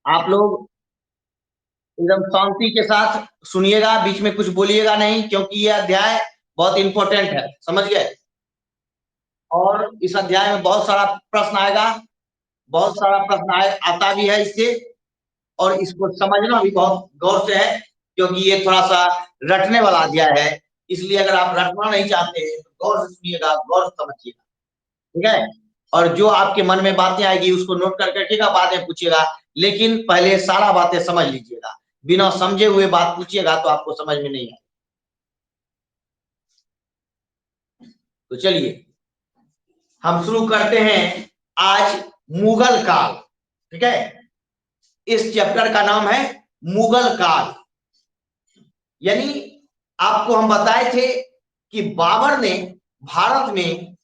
आप लोग एकदम शांति के साथ सुनिएगा, बीच में कुछ बोलिएगा नहीं, क्योंकि यह अध्याय बहुत इंपॉर्टेंट है, समझ गए। और इस अध्याय में बहुत सारा प्रश्न आएगा, बहुत सारा प्रश्न आता भी है इससे, और इसको समझना भी बहुत गौर से है, क्योंकि ये थोड़ा सा रटने वाला अध्याय है। इसलिए अगर आप रटना नहीं चाहते तो गौर से सुनिएगा, गौर से समझिएगा, ठीक है। और जो आपके मन में बातें आएगी उसको नोट करके रखिएगा, बाद में पूछिएगा, लेकिन पहले सारा बातें समझ लीजिएगा। बिना समझे हुए बात पूछिएगा तो आपको समझ में नहीं आएगा। तो चलिए हम शुरू करते हैं आज मुगल काल, ठीक है। इस चैप्टर का नाम है मुगल काल। यानी आपको हम बताए थे कि बाबर ने भारत में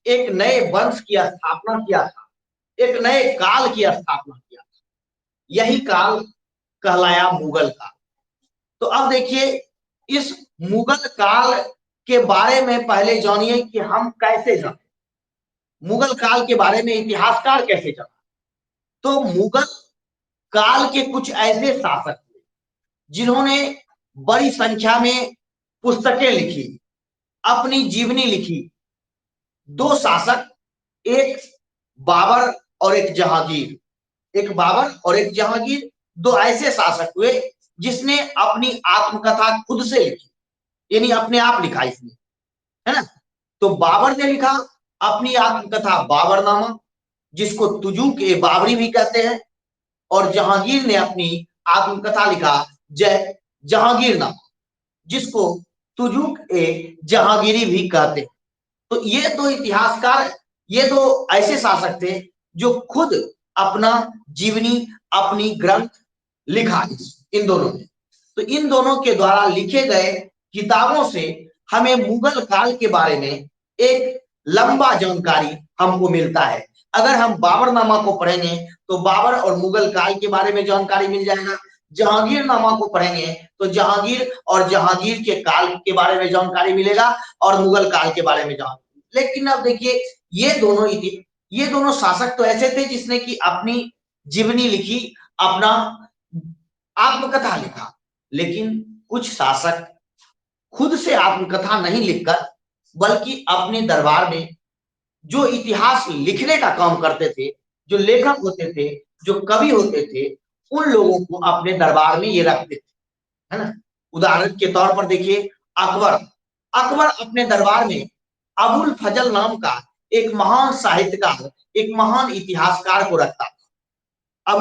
एक नए वंश की स्थापना किया था, एक नए काल की स्थापना किया था। यही काल कहलाया मुगल काल। तो अब देखिए, इस मुगल काल के बारे में पहले जानिए कि हम कैसे जाने, मुगल काल के बारे में इतिहासकार कैसे जाना। तो मुगल काल के कुछ ऐसे शासक थे जिन्होंने बड़ी संख्या में पुस्तकें लिखी, अपनी जीवनी लिखी। दो शासक, एक बाबर और एक जहांगीर, एक बाबर और एक जहांगीर, दो ऐसे शासक हुए जिसने अपनी आत्मकथा खुद से लिखी, यानी अपने आप लिखा इसने, है ना। तो बाबर ने लिखा अपनी आत्मकथा बाबरनामा, जिसको तुजूक ए बाबरी भी कहते हैं, और जहांगीर ने अपनी आत्मकथा लिखा जय जहांगीरनामा, जिसको तुजूक ए जहांगीरी भी कहते हैं। तो ये दो इतिहासकार, ये दो ऐसे शासक थे जो खुद अपना जीवनी, अपनी ग्रंथ लिखा इन दोनों ने। तो इन दोनों के द्वारा लिखे गए किताबों से हमें मुगल काल के बारे में एक लंबा जानकारी हमको मिलता है। अगर हम बाबरनामा को पढ़ेंगे तो बाबर और मुगल काल के बारे में जानकारी मिल जाएगा। जहांगीरनामा को पढ़ेंगे तो जहांगीर और जहांगीर के काल के बारे में जानकारी मिलेगा, और मुगल काल के बारे में जानकारी। लेकिन अब देखिए, ये दोनों शासक तो ऐसे थे जिसने कि अपनी जीवनी लिखी, अपना आत्मकथा लिखा। लेकिन कुछ शासक खुद से आत्मकथा नहीं लिखकर, बल्कि अपने दरबार में जो इतिहास लिखने का काम करते थे, जो लेखक होते थे, जो कवि होते थे, उन लोगों को अपने दरबार में ये रखते थे, है ना। उदाहरण के तौर पर देखिए, अकबर अकबर अपने दरबार में अबुल फजल नाम का एक महान साहित्यकार, एक महान इतिहासकार को रखता था।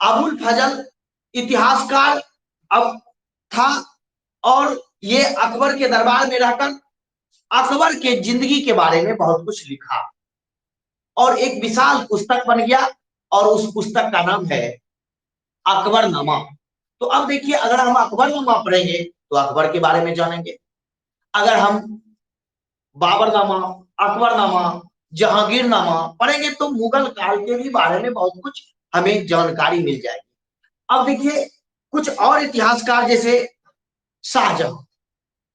अबुल फजल इतिहासकार अब था, और ये अकबर के दरबार में रहकर अकबर के जिंदगी के बारे में बहुत कुछ लिखा, और एक विशाल पुस्तक बन गया, और उस पुस्तक का नाम है अकबरनामा। तो अब देखिए, अगर हम अकबरनामा पढ़ेंगे तो अकबर के बारे में जानेंगे। अगर हम बाबरनामा, अकबरनामा, जहांगीरनामा पढ़ेंगे तो मुगल काल के भी बारे में बहुत कुछ हमें जानकारी मिल जाएगी। अब देखिए, कुछ और इतिहासकार जैसे शाहजहां,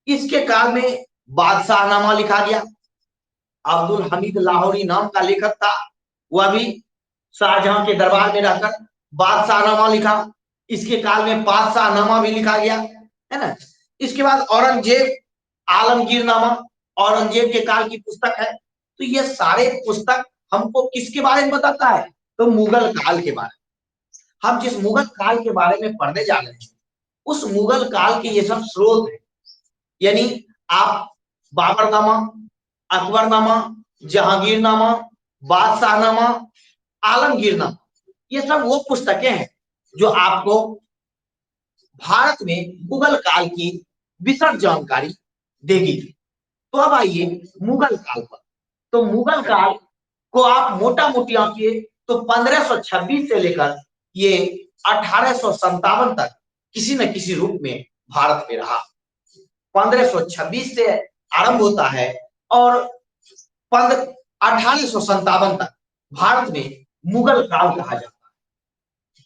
इसके काल में बादशाहनामा लिखा गया। अब्दुल हमीद लाहौरी नाम का लेखक था, वह भी शाहजहां के दरबार में रहकर बादशाहनामा लिखा। इसके काल में बादशाहनामा भी लिखा गया, है ना। इसके बाद औरंगजेब, आलमगीरनामा, औरंगजेब के काल की पुस्तक है। तो ये सारे पुस्तक हमको किसके बारे में बताता है? तो मुगल काल के बारे में। हम जिस मुगल काल के बारे में पढ़ने जा रहे हैं, उस मुगल काल के ये सब स्रोत है। यानी आप बाबरनामा, अकबरनामा, जहांगीरनामा, बादशाहनामा, आलमगीरनामा, ये सब वो पुस्तकें हैं जो आपको भारत में मुगल काल की विशद जानकारी देगी। तो अब आइए मुगल काल पर। तो मुगल काल को आप मोटा मोटी आंकिए तो 1526 से लेकर ये 1857 तक किसी न किसी रूप में भारत में रहा। 1526 से आरंभ होता है और 1857 तक भारत में मुगल काल कहा जाता है।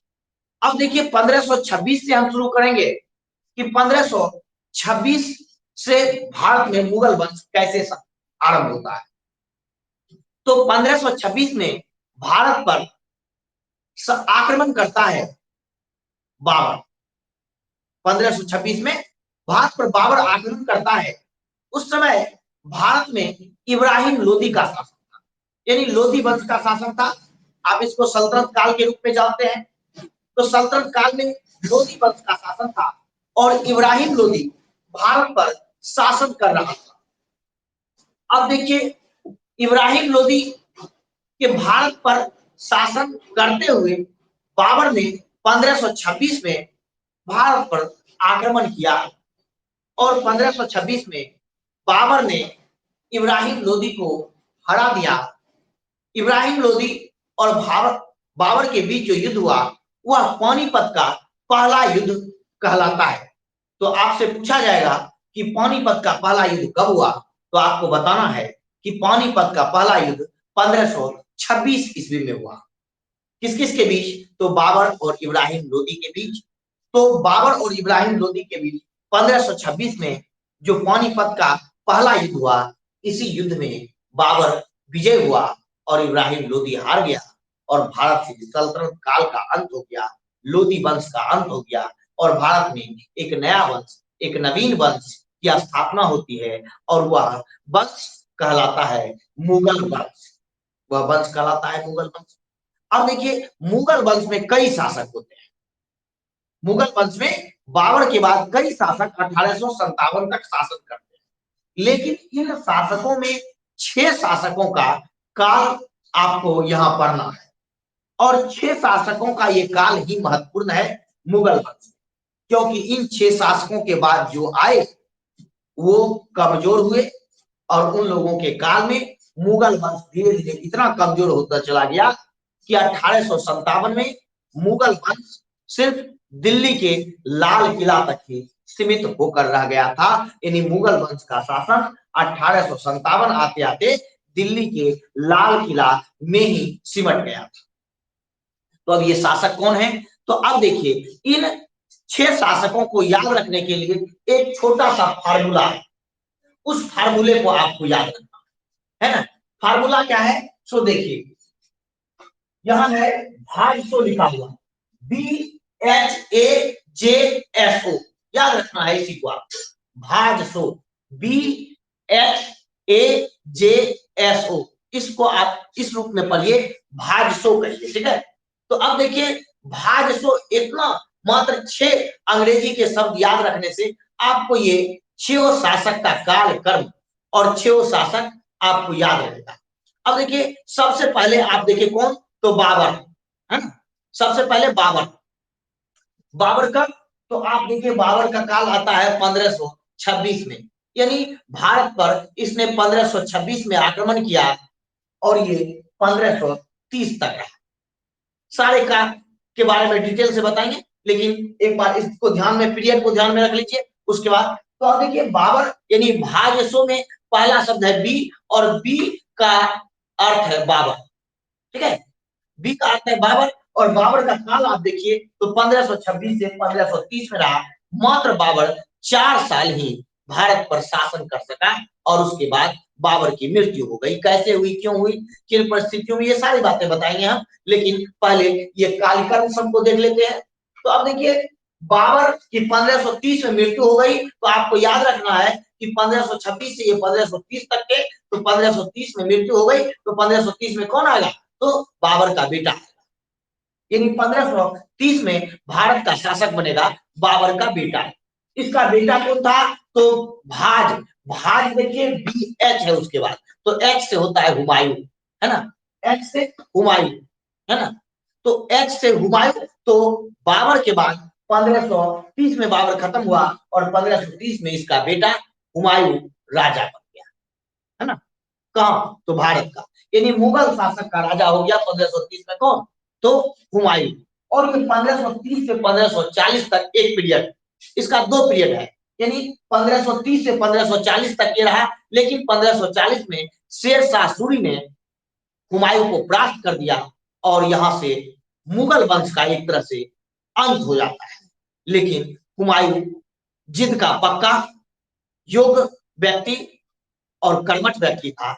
अब देखिए, 1526 से हम शुरू करेंगे कि 1526 से भारत में मुगल वंश कैसे आरंभ होता है। तो 1526 में भारत पर आक्रमण करता है बाबर। 1526 में भारत पर बाबर आक्रमण करता है। उस समय भारत में इब्राहिम लोदी का शासन था, यानी लोदी वंश का शासन था। आप इसको सल्तनत काल के रूप में जानते हैं। तो सल्तनत काल में लोदी वंश का शासन था और इब्राहिम लोदी भारत पर शासन कर रहा था। अब देखिए, इब्राहिम लोदी के भारत पर शासन करते हुए बाबर ने 1526 में भारत पर आक्रमण किया और 1526 में बाबर ने इब्राहिम लोदी को हरा दिया। इब्राहिम लोदी और बाबर के बीच जो युद्ध हुआ वह पानीपत का पहला युद्ध कहलाता है। तो आपसे पूछा जाएगा कि पानीपत का पहला युद्ध कब हुआ, तो आपको बताना है कि पानीपत का पहला युद्ध 1526 ईस्वी में हुआ। किस किस के बीच? तो बाबर और इब्राहिम लोदी के बीच। तो बाबर और इब्राहिम लोदी के बीच 1526 में जो पानीपत का पहला युद्ध हुआ, इसी युद्ध में बाबर विजय हुआ और इब्राहिम लोदी हार गया और भारत से सल्तनत काल का अंत हो गया, लोदी वंश का अंत हो गया और भारत में एक नया वंश, एक नवीन वंश की स्थापना होती है और वह वंश कहलाता है मुगल वंश। वह वंश कहलाता है मुगल वंश। अब देखिए, मुगल वंश में कई शासक होते हैं। मुगल वंश में बाबर के बाद कई शासक 1857 तक शासन करते हैं, लेकिन इन शासकों में 6 शासकों का काल आपको यहां पढ़ना है और 6 शासकों का ये काल ही महत्वपूर्ण है मुगल वंश, क्योंकि इन 6 शासकों के बाद जो आए वो कमजोर हुए और उन लोगों के काल में मुगल वंश धीरे धीरे इतना कमजोर होता चला गया कि 1857 में मुगल वंश सिर्फ दिल्ली के लाल किला तक ही सीमित होकर रह गया था। यानी मुगल वंश का शासन 1857 आते आते दिल्ली के लाल किला में ही सिमट गया था। तो अब ये शासक कौन है? तो अब देखिए, इन 6 शासकों को याद रखने के लिए एक छोटा सा फार्मूला है, उस फार्मूले को आपको याद रखना है ना। फार्मूला क्या है? सो देखिए, यहां है भाजसो लिखा हुआ, BHAJSO, याद रखना है इसी को आपको, भाजसो, BHAJSO, इसको आप इस रूप में पढ़िए, भाजसो कहिए, ठीक है। तो अब देखिए, भाजसो इतना मात्र 6 अंग्रेजी के शब्द याद रखने से आपको ये 6 शासक का काल कर्म और 6 शासक आपको याद रहेगा। अब देखिए, सबसे पहले आप देखिए कौन? तो बाबर है ना। सबसे पहले बाबर का, तो आप देखिए बाबर का काल आता है 1526 में, यानी भारत पर इसने 1526 में आक्रमण किया और ये 1530 तक रहा। सारे का के बारे में डिटेल से बताएंगे, लेकिन एक बार इसको ध्यान में, पीरियड को ध्यान में रख लीजिए। उसके बाद तो आप देखिए, बाबर यानी भाजसो में पहला शब्द है बी और बी का अर्थ है बाबर, ठीक है। बी का अर्थ है बाबर और बाबर का काल आप देखिए तो 1526 से 1530 में रहा। मात्र बाबर 4 साल ही भारत पर शासन कर सका और उसके बाद बाबर की मृत्यु हो गई। कैसे हुई, क्यों हुई, किन परिस्थितियों में, ये सारी बातें बताएंगे हम, लेकिन पहले ये कालक्रम सबको देख लेते हैं। तो अब देखिए, बाबर की 1530 में मृत्यु हो गई, तो आपको याद रखना है कि 1526 से ये 1530 तक के, तो 1530 में मृत्यु हो गई, तो 1530 में कौन आएगा? तो बाबर का बेटा, यानी 1530 में भारत का शासक बनेगा बाबर का बेटा। इसका बेटा कौन था? तो भाज, भाज देखिए BH है उसके बाद, तो H से होता है हुमायूं, है ना, H से हुमायूं, है ना। तो H से हुमायूं, तो बाबर के बाद 1530 में बाबर खत्म हुआ और 1530 में इसका बेटा हुमायूं राजा बन गया, है ना। कहाँ? तो भारत का, यानी मुगल शासक का राजा हो गया 1530 में कौन? तो हुमायूं। और ये 1530 से 1540 तक एक पीरियड, इसका 2 पीरियड है, यानी 1530 से 1540 तक ये रहा। लेकिन 1540 में शेरशाह सूरी ने हुमायूं को परास्त कर दिया और यहां से मुगल वंश का एक तरह से अंत हो जाता है। लेकिन हुमायूं जिद का पक्का, योग्य व्यक्ति और कर्मठ व्यक्ति था,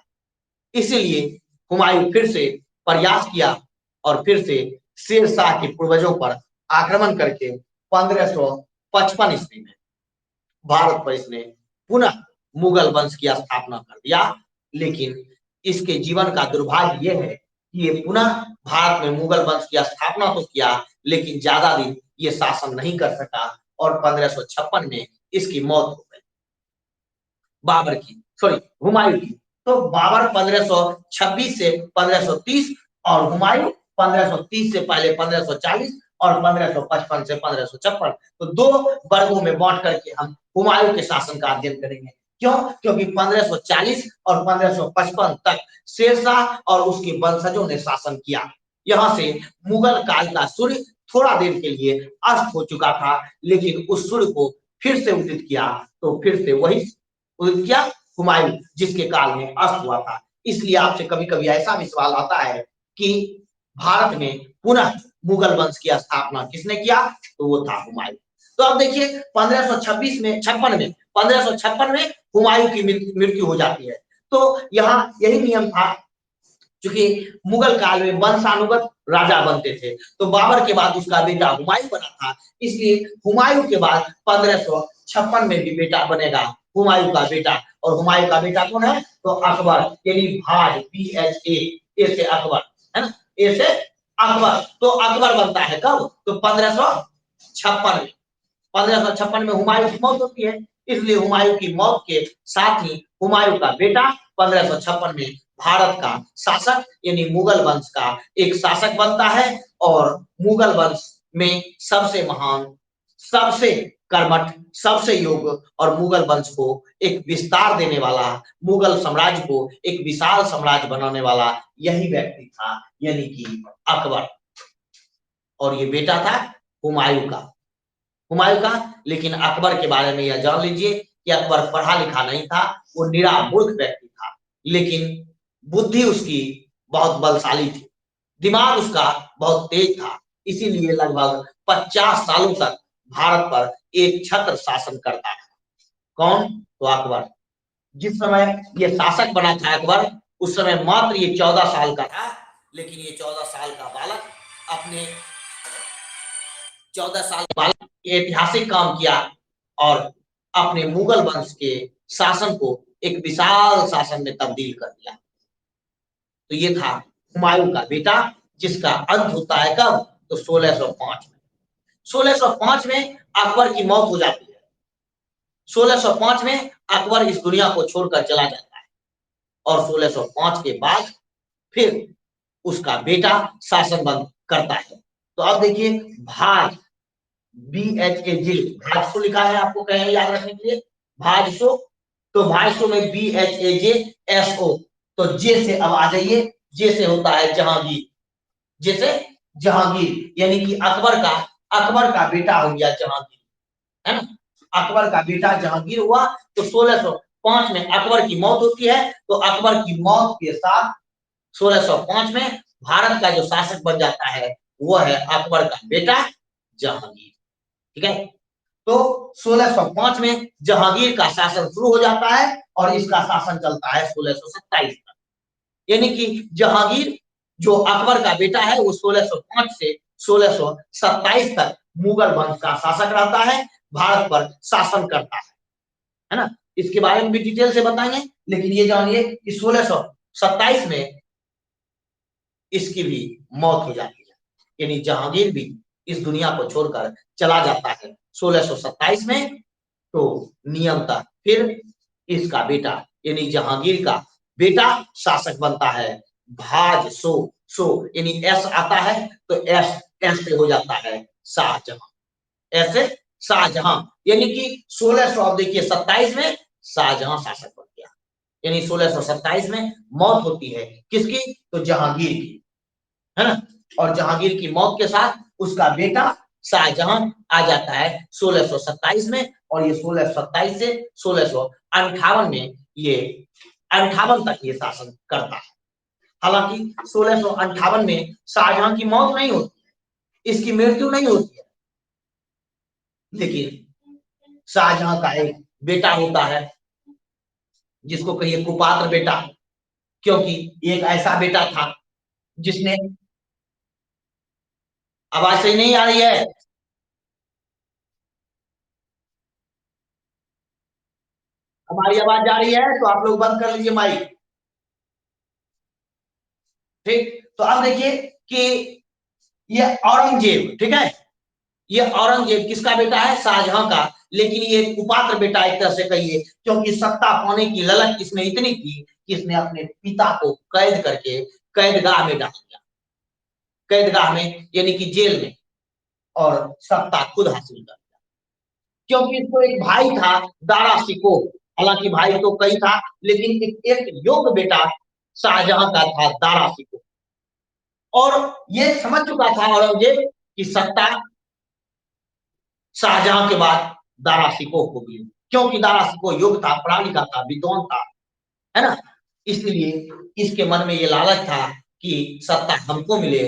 इसीलिए हुमायूं फिर से प्रयास किया और फिर से शेर शाह के पूर्वजों पर आक्रमण करके 1555 ईस्वी में भारत पर इसने पुनः मुगल वंश की स्थापना कर दिया। लेकिन इसके जीवन का दुर्भाग्य यह है कि ये पुनः भारत में मुगल वंश की स्थापना तो किया, लेकिन ज्यादा दिन ये शासन नहीं कर सका और 1556 में इसकी मौत हो गई। बाबर की, सॉरी, हुमायूं की। तो बाबर 1526 से 1530 और हुमायूं 1530 से पहले 1540 और 1555 से 1556। तो दो वर्गों में बांट करके हम हुमायूं के शासन का अध्ययन करेंगे। क्यों? क्योंकि 1540 और 1555 तक शेरशाह और उसके वंशजों ने शासन किया। यहां से मुगल काल का सूर्य थोड़ा देर के लिए अस्त हो चुका था, लेकिन उस सूर्य को फिर से उदित किया, तो फिर से वही उदित किया हुमायूं, जिसके काल में अस्त हुआ था। इसलिए आपसे कभी कभी ऐसा भी सवाल आता है कि भारत में पुनः मुगल वंश की स्थापना किसने किया? तो वो था हुमायूं। तो अब देखिए 1526 में 1556 में हुमायूं की मृत्यु हो जाती है। तो यहाँ यही नियम था, क्योंकि मुगल काल में वंशानुगत राजा बनते थे, तो बाबर के बाद उसका बेटा हुमायूं बना था, इसलिए हुमायूं के बाद 1556 में भी बेटा बनेगा हुमायूं का बेटा। और हुमायूं का बेटा कौन है? तो अकबर, यानी भाज, BHA, से अकबर, है ना, ए से अकबर। तो अकबर बनता है कब? तो 1556 में। 1556 में हुमायूं की मौत होती है, इसलिए हुमायूं की मौत के साथ ही हुमायूं का बेटा 1556 में भारत का शासक यानी मुगल वंश का एक शासक बनता है। और मुगल वंश में सबसे महान, सबसे कर्मठ, सबसे योग्य और मुगल वंश को एक विस्तार देने वाला, मुगल साम्राज्य को एक विशाल साम्राज्य बनाने वाला यही व्यक्ति था, यानी कि अकबर। और ये बेटा था हुमायूं का, लेकिन अकबर के बारे में यह जान लीजिए कि अकबर पढ़ा लिखा नहीं था, वो निरा मूर्ख व्यक्ति था, लेकिन बुद्धि उसकी बहुत बलशाली थी, दिमाग उसका बहुत तेज था। इसीलिए लगभग 50 सालों तक भारत पर एक छत्र शासन करता था। कौन? तो अकबर। जिस समय ये शासक बना था अकबर, उस समय मात्र ये 14 साल का था, लेकिन ये 14 साल का बालक अपने 14 साल बालक ऐतिहासिक काम किया और अपने मुगल वंश के शासन को एक विशाल शासन में तब्दील कर दिया। तो ये था हुमायूं का बेटा, जिसका अंत होता है कब? तो 1605 में। 1605 में अकबर की मौत हो जाती है। 1605 में अकबर इस दुनिया को छोड़कर चला जाता है और 1605 के बाद फिर उसका बेटा शासन बंद करता है। तो अब देखिए भाज, BHAJ, भाजसो लिखा है, आपको कहें याद रखने के लिए, भाजसो। तो भाजसो में BHAJSO, तो जे से अब आ जाइए, जे से होता है जहांगीर, जैसे जहांगीर, यानी कि अकबर का बेटा हो गया जहांगीर, है ना, अकबर का बेटा जहांगीर हुआ। तो 1605 में अकबर की मौत होती है। तो अकबर की मौत के साथ 1605 में भारत का जो शासक बन जाता है वो है अकबर का बेटा जहांगीर। ठीक है, तो 1605 में जहांगीर का शासन शुरू हो जाता है और इसका शासन चलता है 1627 तक। यानी कि जहांगीर जो अकबर का बेटा है वो 1605 से 1627 तक मुगल वंश का शासक रहता है, भारत पर शासन करता है ना। इसके बारे में भी डिटेल से बताएंगे, लेकिन ये जानिए कि 1627 में इसकी भी मौत हो जाती है, यानी जहांगीर भी इस दुनिया को छोड़कर चला जाता है 1627 में। तो नियमतः फिर इसका बेटा यानी जहांगीर का बेटा शासक बनता है भाज सो यानी एस आता है, तो एस से हो जाता है शाहजहां, ऐसे शाहजहां। यानी कि 1600, अब देखिए 27 में शाहजहां शासक बन गया, यानी 1627 में मौत होती है किसकी? तो जहांगीर की, है ना। और जहांगीर की मौत के साथ उसका बेटा शाहजहां आ जाता है 1627 में। और ये 1627 से 1658 में ये 58 तक ये शासन करता है। हालांकि 1658 में शाहजहां की मौत नहीं होती है, इसकी मृत्यु नहीं होती है, लेकिन शाहजहां का एक बेटा होता है जिसको कहिए कुपात्र बेटा, क्योंकि एक ऐसा बेटा था जिसने आवाज सही नहीं आ रही है? हमारी आवाज जा रही है तो आप लोग बंद कर लीजिए माइक। ठीक, तो अब देखिए कि ये औरंगजेब, ठीक है, ये औरंगजेब किसका बेटा है? शाहजहां का। लेकिन ये कुपात्र बेटा एक तरह से कहिए, क्योंकि सत्ता पाने की ललक इसमें इतनी थी कि इसने अपने पिता को कैद करके कैदगाह में डाल दिया, कैदगाह में यानी कि जेल में, और सत्ता खुद हासिल कर, क्योंकि इसको एक भाई था दारा शिको। हालांकि भाई तो कई था, लेकिन एक योग्य बेटा शाहजहां का था दारा शिको। और ये समझ चुका था औरंगजेब कि सत्ता शाहजहां के बाद दारा शिकोह को भी, क्योंकि दारा शिकोह योग्य था, पढ़ा लिखा था, विद्वान था, है ना। इसलिए इसके मन में ये लालच था कि सत्ता हमको मिले,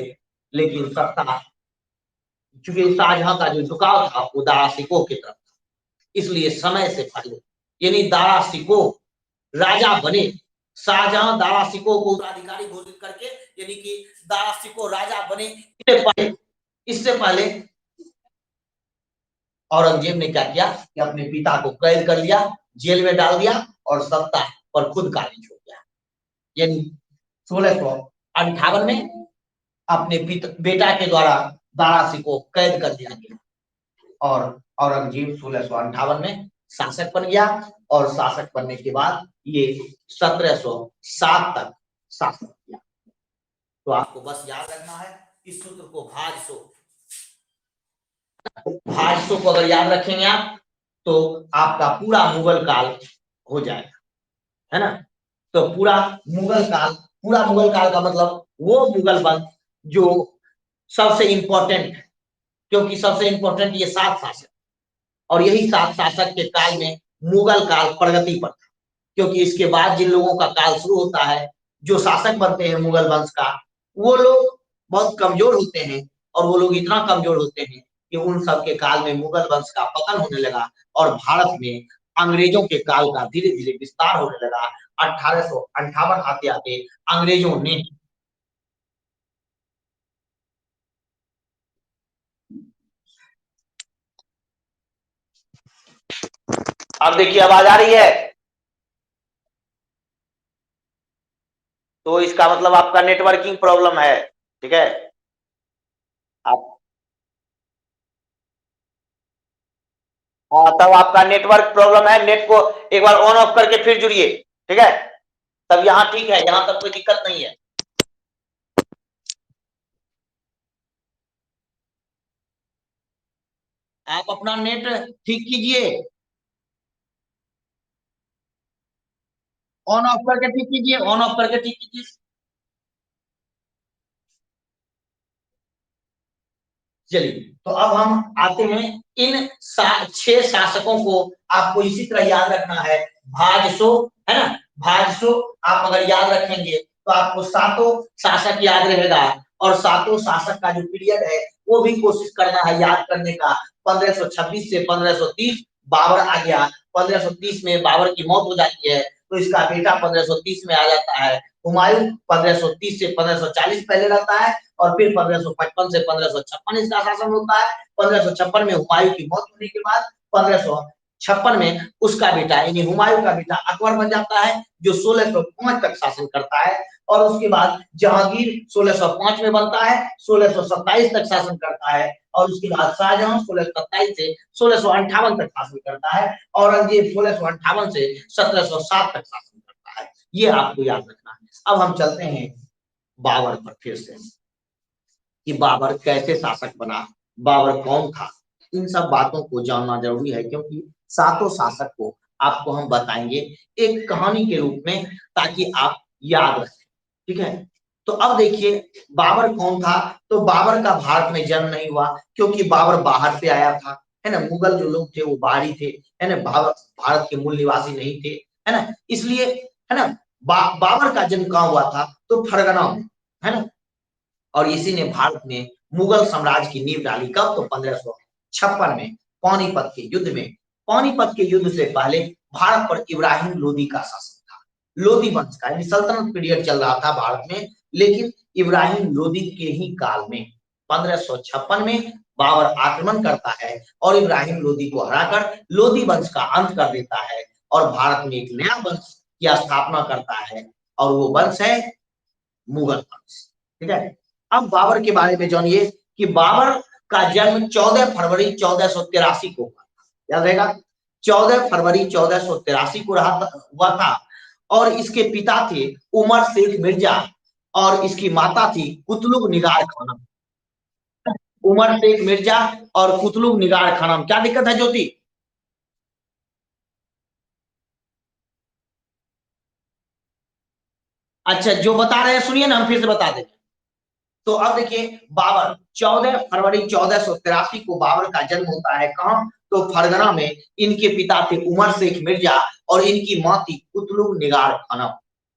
लेकिन सत्ता, चूंकि शाहजहां का जो झुकाव था वो दारा शिकोह की तरफ, इसलिए समय से पहले, यानी दारा शिकोह राजा बने, शाहजहां दारा शिकोह को उत्तराधिकारी घोषित करके, यानी कि दारा शिकोह राजा बने, इससे पहले औरंगजेब ने क्या किया कि अपने पिता को कैद कर लिया, जेल में डाल दिया, और सत्ता पर खुद काबू हो गया। यानी 1658 में अपने बेटा के द्वारा दारा सिंह को कैद कर दिया गया, और औरंगजेब 1658 में शासक बन गया, और शासक बनने के बाद ये 1707 तक शासन किया। तो आपको बस याद रखना है इस सूत्र को, भाजसो को अगर याद रखेंगे आप तो आपका पूरा मुगल काल हो जाएगा, है ना। तो पूरा मुगल काल का मतलब वो मुगल वंश जो सबसे इंपॉर्टेंट, क्योंकि सबसे इंपॉर्टेंट ये 7 शासक, और यही 7 शासक के काल में मुगल काल प्रगति पर था। क्योंकि इसके बाद जिन लोगों का काल शुरू होता है, जो शासक बनते हैं मुगल वंश का, वो लोग बहुत कमजोर होते हैं, और वो लोग इतना कमजोर होते हैं कि उन सब के काल में मुगल वंश का पतन होने लगा, और भारत में अंग्रेजों के काल का धीरे धीरे विस्तार होने लगा। 1858 आते आते अंग्रेजों ने, अब देखिए आवाज आ रही है? तो इसका मतलब आपका नेटवर्किंग प्रॉब्लम है, ठीक है। आप, हाँ, तब आपका नेटवर्क प्रॉब्लम है, नेट को एक बार ऑन ऑफ करके फिर जुड़िए, ठीक है। तब यहाँ ठीक है, यहाँ तब कोई दिक्कत नहीं है। आप अपना नेट ठीक कीजिए, ऑन ऑफ करके ठीक कीजिए, ऑन ऑफ करके ठीक कीजिए। चलिए, तो अब हम आते हैं इन 6 शासकों को, आपको इसी तरह याद रखना है। भाजसो, है ना, भाजसो आप अगर याद रखेंगे तो आपको सातों शासक याद रहेगा, और सातों शासक का जो पीरियड है वो भी कोशिश करना है याद करने का। 1526 से 1530 बाबर आ गया, 1530 में बाबर की मौत हो जाती है, तो इसका बेटा 1530 में आ जाता है हुमायूं। 1530 से 1540 पहले रहता है, और फिर 1555 से 1556 इसका शासन होता है। 1556 में हुमायूं की मौत होने के बाद 1556 में उसका बेटा यानी हुमायूं का बेटा अकबर बन जाता है, जो 1605 तक शासन करता है। और उसके बाद जहांगीर 1605 में बनता है, 1627 तक शासन करता है। और उसके बाद शाहजहां 1627 से 1658 तक शासन करता है। औरंगजेब 1658 से 1707 तक शासन करता है। ये आपको याद रखना है। अब हम चलते हैं बाबर पर फिर से, कि बाबर कैसे शासक बना, बाबर कौन था, इन सब बातों को जानना जरूरी है, क्योंकि सातों शासक को आपको हम बताएंगे एक कहानी के रूप में, ताकि आप याद रखें, ठीक है। तो अब देखिए बाबर कौन था। तो बाबर का भारत में जन्म नहीं हुआ, क्योंकि बाबर बाहर से आया था, है ना। मुगल जो लोग थे वो बाहरी थे, है ना, भारत के मूल निवासी नहीं थे, है ना। इसलिए, है ना, बाबर का जन्म कहाँ हुआ था? तो फरगना में, है ना। और इसी ने भारत में मुगल साम्राज्य की नींव डाली। कब? तो 1556 में, पानीपत के युद्ध में। पानीपत के युद्ध से पहले भारत पर इब्राहिम लोदी का शासन था, लोदी वंश का, सल्तनत पीरियड चल रहा था भारत में, लेकिन इब्राहिम लोदी के ही काल में 1556 में बाबर आक्रमण करता है और इब्राहिम लोदी को हराकर लोदी वंश का अंत कर देता है और भारत में एक नया वंश की स्थापना करता है और वो वंश है मुगल वंश। ठीक है, अब बाबर के बारे में जानिए कि बाबर का जन्म 14 फरवरी 1483 को हुआ, याद रहेगा 14 फरवरी 1483 को हुआ था और इसके पिता थे उमर शेख मिर्जा और इसकी माता थी कुतलुग निगार खानम। उमर शेख मिर्जा और कुतलुग निगार खानम, क्या दिक्कत है ज्योति? अच्छा, जो बता रहे हैं सुनिए ना, हम फिर से बता दें। तो अब देखिए, बाबर 14 फरवरी 1483 को बाबर का जन्म होता है कहां? तो फरगना में। इनके पिता थे उमर शेख मिर्जा और इनकी मां थी कुतलुग निगार खानम।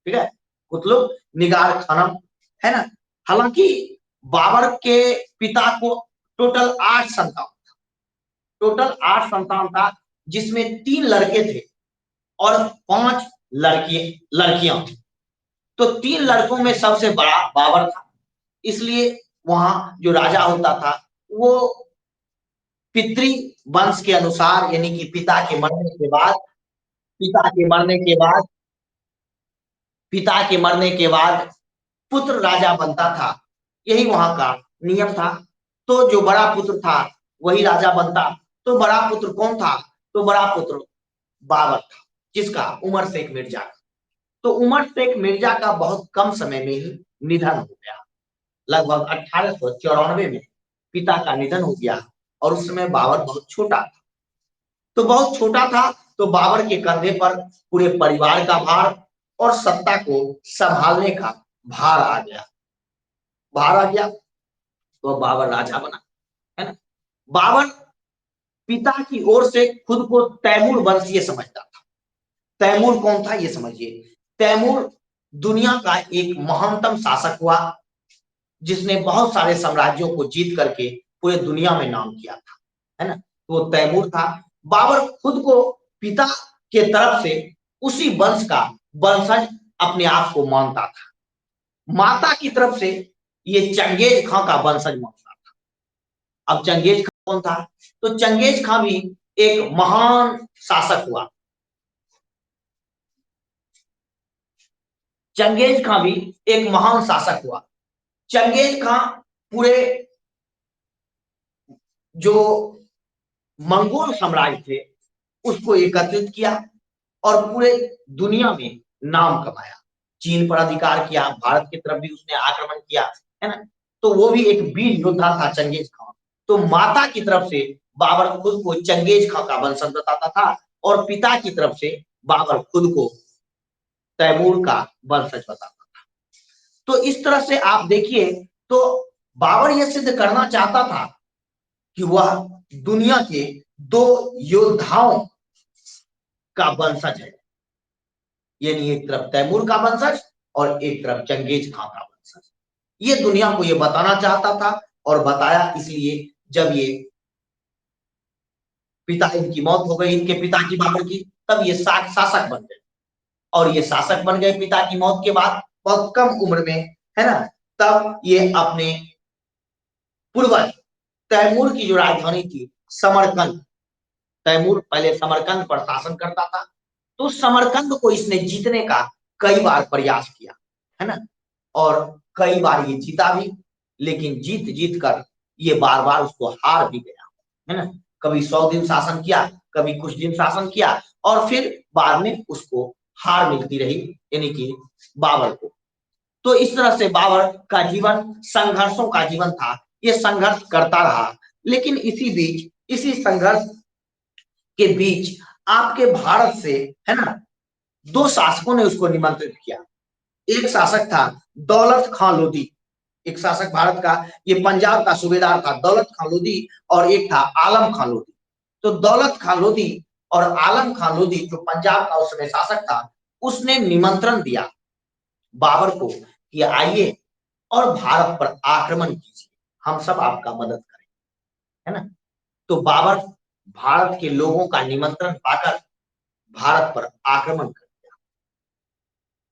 ठीक है, कुतलुग निगार खानम, है ना। हालांकि बाबर के पिता को टोटल 8 संतान, टोटल 8 संतान था, जिसमें 3 लड़के थे और 5 लड़कियां थी। तो 3 लड़कों में सबसे बड़ा बाबर था, इसलिए वहां जो राजा होता था वो पितृ वंश के अनुसार, यानी कि पिता के मरने के बाद पिता के मरने के बाद पुत्र राजा बनता था, यही वहां का नियम था। तो जो बड़ा पुत्र था वही राजा बनता। तो बड़ा पुत्र कौन था? तो बड़ा पुत्र बाबर था, किसका? उमर शेख मिर्जा का। तो उमर शेख मिर्जा का बहुत कम समय में ही निधन हो गया, लगभग 1894 में पिता का निधन हो गया और उस समय बाबर बहुत छोटा था। तो बहुत छोटा था, तो बाबर के कंधे पर पूरे परिवार का भार और सत्ता को संभालने का भार आ गया, भार आ गया। तो बाबर राजा बना, है ना। बाबर पिता की ओर से खुद को तैमूर वंशीय समझता था। तैमूर कौन था ये समझिए। तैमूर दुनिया का एक महानतम शासक हुआ जिसने बहुत सारे साम्राज्यों को जीत करके पूरे दुनिया में नाम किया था, है ना। तो वो तैमूर था। बाबर खुद को पिता के तरफ से उसी वंश का वंशज अपने आप को मानता था। माता की तरफ से ये चंगेज खां का वंशज मानता था। अब चंगेज खां कौन था? तो चंगेज खां भी एक महान शासक हुआ। चंगेज खां भी एक महान शासक हुआ। चंगेज खां पूरे जो मंगोल साम्राज्य थे उसको एकत्रित किया और पूरे दुनिया में नाम कमाया। चीन पर अधिकार किया, भारत की तरफ भी उसने आक्रमण किया, है ना। तो वो भी एक वीर योद्धा था चंगेज खां। तो माता की तरफ से बाबर खुद को चंगेज खां का वंशज बताता था और पिता की तरफ से बाबर खुद को तैमूर का वंशज बताता था। तो इस तरह से आप देखिए, तो बाबर यह सिद्ध करना चाहता था कि वह दुनिया के 2 योद्धाओं का वंशज है, यानी एक तरफ तैमूर का वंशज और एक तरफ चंगेज खां का वंशज। ये दुनिया को ये बताना चाहता था और बताया। इसलिए जब ये पिता इनकी मौत हो गई, इनके पिता की बाबर की, तब ये शासक बन गए। और ये शासक बन गए पिता की मौत के बाद, बहुत कम उम्र में, है ना। तब ये अपने पूर्वज तैमूर की जो राजधानी थी समरकंद, तैमूर पहले समरकंद पर शासन करता था, तो समरकंद को इसने जीतने का कई बार प्रयास किया, है ना। और कई बार ये जीता भी, लेकिन जीत जीत कर ये बार बार उसको हार भी गया, है ना। कभी 100 दिन शासन किया, कभी कुछ दिन शासन किया और फिर बाद में उसको हार मिलती रही, यानी कि बाबर को। तो इस तरह से बाबर का जीवन संघर्षों का जीवन था। ये संघर्ष करता रहा, लेकिन इसी संघर्ष के बीच आपके भारत से, है ना, 2 शासकों ने उसको निमंत्रित किया। एक शासक था दौलत खां लोधी, एक शासक भारत का, ये पंजाब का सूबेदार था दौलत खां लोधी, और एक था आलम खां लोधी। तो दौलत खां लोधी और आलम खां लोधी जो पंजाब का उस समय शासक था, उसने निमंत्रण दिया बाबर को कि आइए और भारत पर आक्रमण कीजिए, हम सब आपका मदद करें, है ना। तो बाबर भारत के लोगों का निमंत्रण पाकर भारत पर आक्रमण कर दिया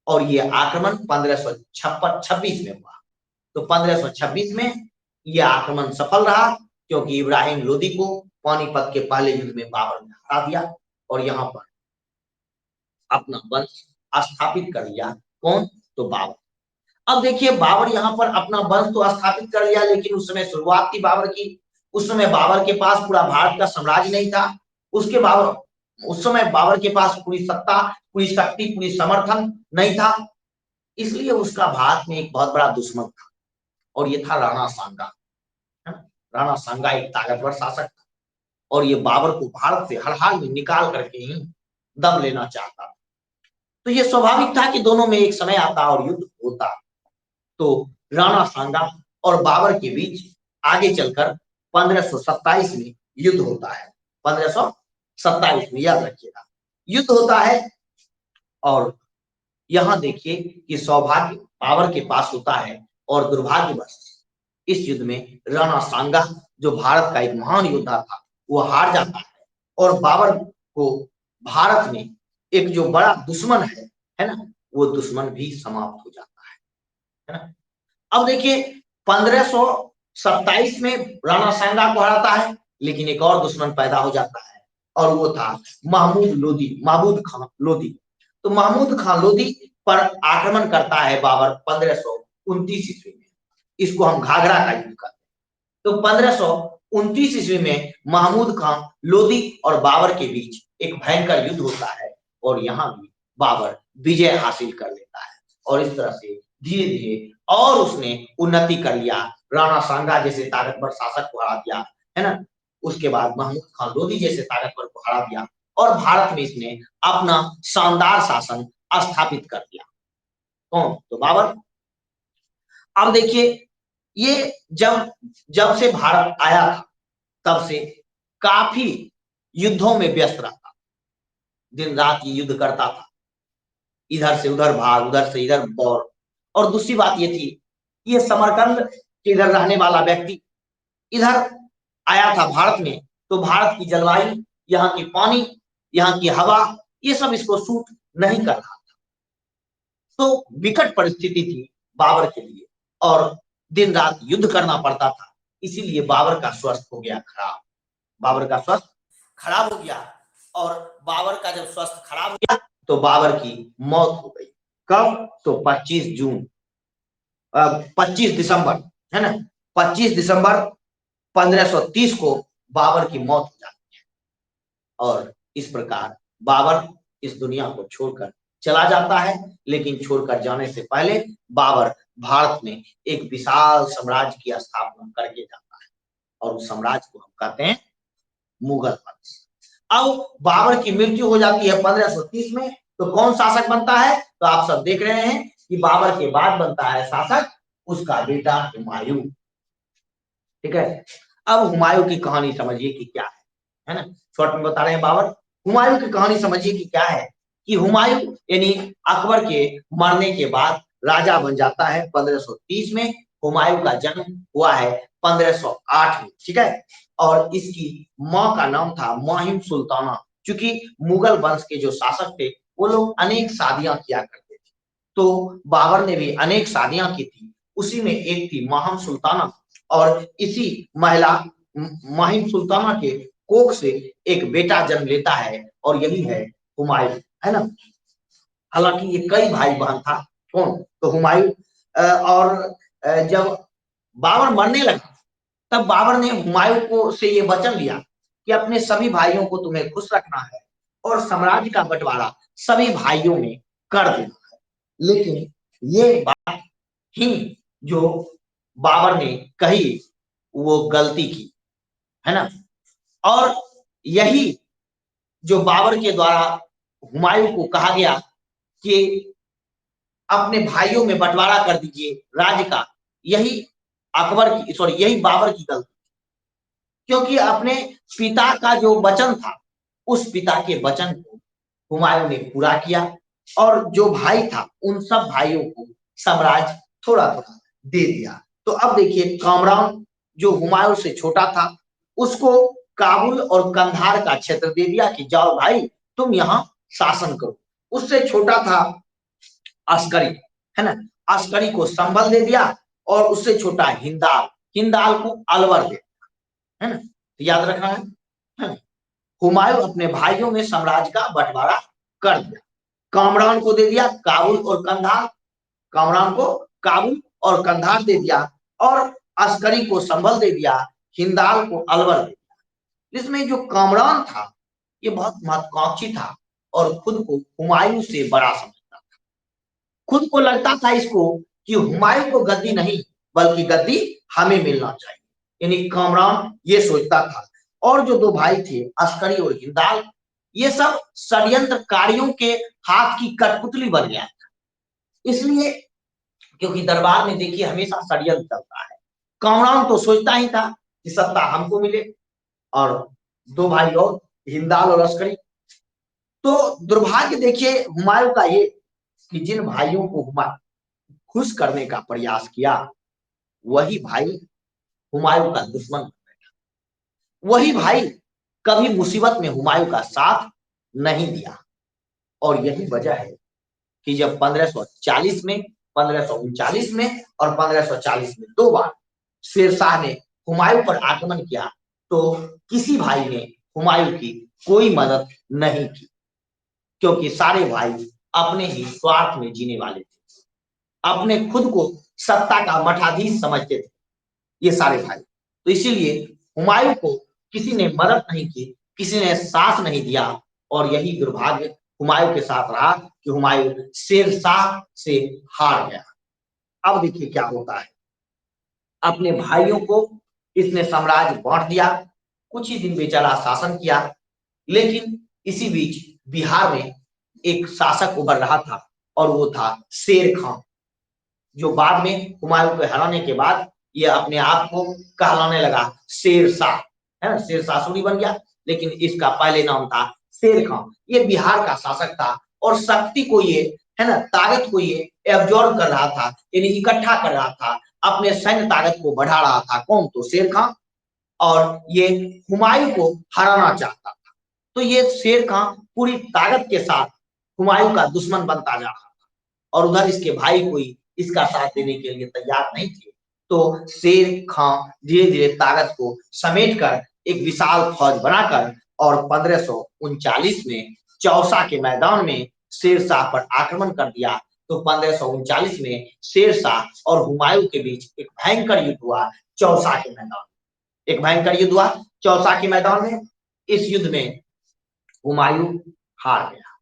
और ये आक्रमण 1526 में हुआ। तो 1526 में यह आक्रमण सफल रहा क्योंकि इब्राहिम लोदी को पानीपत के पहले युद्ध में बाबर ने हरा दिया और यहाँ पर अपना वंश स्थापित कर लिया। कौन? तो बाबर। अब देखिए बाबर यहाँ पर अपना वंश तो स्थापित कर लिया, लेकिन उस समय शुरुआत थी बाबर की। उस समय बाबर के पास पूरा भारत का साम्राज्य नहीं था। उस समय बाबर के पास पूरी सत्ता, पूरी शक्ति, पूरी समर्थन नहीं था। इसलिए उसका भारत में एक बहुत बड़ा दुश्मन था और ये था राणा सांगा। राणा सांगा एक ताकतवर शासक था और ये बाबर को भारत से हर हाल में निकाल करके ही दम लेना चाहता था। तो ये स्वाभाविक था कि दोनों में एक समय आता और युद्ध होता। तो राणा सांगा और बाबर के बीच आगे चलकर 1527 में युद्ध होता है। 1527 में, याद रखिएगा, युद्ध होता है। और यहां देखिए कि सौभाग्य बाबर के पास होता है और दुर्भाग्यवश इस युद्ध में राणा सांगा, जो भारत का एक महान योद्धा था, वो हार जाता है और बाबर को भारत में एक जो बड़ा दुश्मन है ना, वो दुश्मन भी समाप्त हो जाता है ना। अब देखिए 1527 में राणा सांगा को हराता है, लेकिन एक और दुश्मन पैदा हो जाता है और वो था महमूद खान लोधी। तो महमूद खान लोधी पर आक्रमण करता है बाबर 1529 ईस्वी में। इसको हम घाघरा का युद्ध कहते हैं। तो 1529 ईस्वी में महमूद खान लोधी और बाबर के बीच एक भयंकर युद्ध होता है और यहाँ भी बाबर विजय हासिल कर लेता है और इस तरह से धीरे धीरे और उसने उन्नति कर लिया। राणा सांगा जैसे ताकतवर शासक को हरा दिया, है ना। उसके बाद महमूद खान लोधी जैसे ताकतवर को हरा दिया और भारत में इसने अपना शानदार शासन स्थापित कर दिया। कौन? तो बाबर। अब देखिए ये जब से भारत आया था तब से काफी युद्धों में व्यस्त रहता, दिन रात ये युद्ध करता था, इधर से उधर भाग, उधर से इधर दौड़। और दूसरी बात ये थी, ये समरकंद के इधर रहने वाला व्यक्ति इधर आया था भारत में, तो भारत की जलवायु, यहाँ की पानी, यहाँ की हवा, ये सब इसको सूट नहीं कर रहा था। तो विकट परिस्थिति थी बाबर के लिए और दिन रात युद्ध करना पड़ता था। इसीलिए बाबर का स्वास्थ्य हो गया खराब। बाबर का स्वास्थ्य खराब हो गया और बाबर का जब स्वास्थ्य खराब हो गया तो बाबर की मौत हो गई। कब? तो 25 दिसंबर, है ना, 25 दिसंबर 1530 को बाबर की मौत हो जाती है और इस प्रकार बाबर इस दुनिया को छोड़कर चला जाता है। लेकिन छोड़कर जाने से पहले बाबर भारत में एक विशाल साम्राज्य की स्थापना करके जाता है और उस साम्राज्य को हम कहते हैं मुगल वंश। अब बाबर की मृत्यु हो जाती है 1530 में, तो कौन शासक बनता है? तो आप सब देख रहे हैं कि बाबर के बाद बनता है शासक उसका बेटा हुमायूं। ठीक है। अब हुमायूं की कहानी समझिए कि क्या है ना। शॉर्ट में बता रहे हैं बाबर। हुमायूं की कहानी समझिए कि क्या है कि हुमायूं यानी अकबर के मरने के बाद राजा बन जाता है 1530 में। हुमायूं का जन्म हुआ है 1508 में, ठीक है। और इसकी माँ का नाम था माहिम सुल्ताना। क्योंकि मुगल वंश के जो शासक थे वो लोग अनेक शादियां किया करते थे, तो बाबर ने भी अनेक शादियां की थी। उसी में एक थी माहिम सुल्ताना और इसी महिला माहिम सुल्ताना के कोख से एक बेटा जन्म लेता है और यही है हुमायूं, है ना। हालांकि ये कई भाई बहन था। कौन? तो हुमायूं। और जब बाबर मरने लगा तब बाबर ने हुमायूं को से ये वचन लिया कि अपने सभी भाइयों को तुम्हें खुश रखना है और साम्राज्य का बंटवारा सभी भाइयों में कर देना है। लेकिन ये बात ही जो बाबर ने कही वो गलती की, है ना। और यही जो बाबर के द्वारा हुमायूं को कहा गया कि अपने भाइयों में बंटवारा कर दीजिए राज्य का, यही यही बाबर की गलती, क्योंकि अपने पिता का जो वचन था उस पिता के वचन को हुमायूं ने पूरा किया और जो भाई था उन सब भाइयों को साम्राज्य थोड़ा थोड़ा दे दिया। तो अब देखिए कामरान जो हुमायूं से छोटा था उसको काबुल और कंधार का क्षेत्र दे दिया कि जाओ भाई तुम यहाँ शासन करो। उससे छोटा था अस्करी, है ना, अस्करी को संभल दे दिया और उससे छोटा हिंदाल, हिंदाल को अलवर दे, है ना, तो याद रखना है। हुमायूं अपने भाइयों में साम्राज्य का बंटवारा कर दिया। कामरान को दे दिया काबुल और कंधार, कामरान को काबुल और कंधार दे दिया, और अस्करी को संभल दे दिया, हिंदाल को अलवर दे दिया। इसमें जो कामरान था ये बहुत महत्वाकांक्षी था और खुद को हुमायूं से बड़ा समझता था। खुद को लगता था इसको कि हुमायूं को गद्दी नहीं बल्कि गद्दी हमें मिलना चाहिए, यानी कामरान ये सोचता था। और जो दो भाई थे अस्करी और हिंदाल, ये सब षड्यंत्रकारियों के हाथ की कठपुतली बन गया था। इसलिए क्योंकि दरबार में देखिए हमेशा षड्यंत्र चलता है। कामरान तो सोचता ही था कि सत्ता हमको मिले, और दो भाई और हिंदाल और अस्करी। तो दुर्भाग्य देखिए हुमायूं का ये कि जिन भाइयों को हुमायूं खुश करने का प्रयास किया, वही भाई हुमायूं का दुश्मन बन बैठा। वही भाई कभी मुसीबत में हुमायूं का साथ नहीं दिया। और यही वजह है कि जब 1540 में, 1539 में और 1540 में दो बार शेरशाह ने हुमायूं पर आक्रमण किया, तो किसी भाई ने हुमायूं की कोई मदद नहीं की, क्योंकि सारे भाई अपने ही स्वार्थ में जीने वाले थे, अपने खुद को सत्ता का मठाधीश समझते थे ये सारे भाई। तो इसीलिए हुमायूं को किसी ने मदद नहीं की, किसी ने साथ नहीं दिया, और यही दुर्भाग्य हुमायूं के साथ रहा कि हुमायूं शेरशाह से हार गया। अब देखिए क्या होता है, अपने भाइयों को इसने साम्राज्य बांट दिया, कुछ ही दिन बेचारा शासन किया। लेकिन इसी बीच बिहार में एक शासक उभर रहा था, और वो था शेर खां, जो बाद में हुमायूं को हराने के बाद ये अपने आप को कहलाने लगा शेरशाह, है ना, शेरशाह सूरी बन गया। लेकिन इसका पहले नाम था शेर खां। ये बिहार का शासक था, और शक्ति को ये, है ना, ताकत को ये एब्जॉर्ब कर रहा था, यानी इकट्ठा कर रहा था, अपने सैन्य ताकत को बढ़ा रहा था। कौन? तो शेर खां। और ये हुमायूं को हराना चाहता था। तो ये शेर खां पूरी ताकत के साथ हुमायूं का दुश्मन बनता जा रहा था, और उधर इसके भाई कोई इसका साथ देने के लिए तैयार नहीं थे। तो शेर खां धीरे धीरे ताकत को समेट कर एक विशाल फौज बनाकर और 1539 में चौसा के मैदान में शेरशाह पर आक्रमण कर दिया। तो 1539 में शेरशाह और हुमायूं के बीच एक भयंकर युद्ध हुआ चौसा के मैदान में। एक भयंकर युद्ध हुआ चौसा के मैदान में। इस युद्ध में हुमायूं हार गया।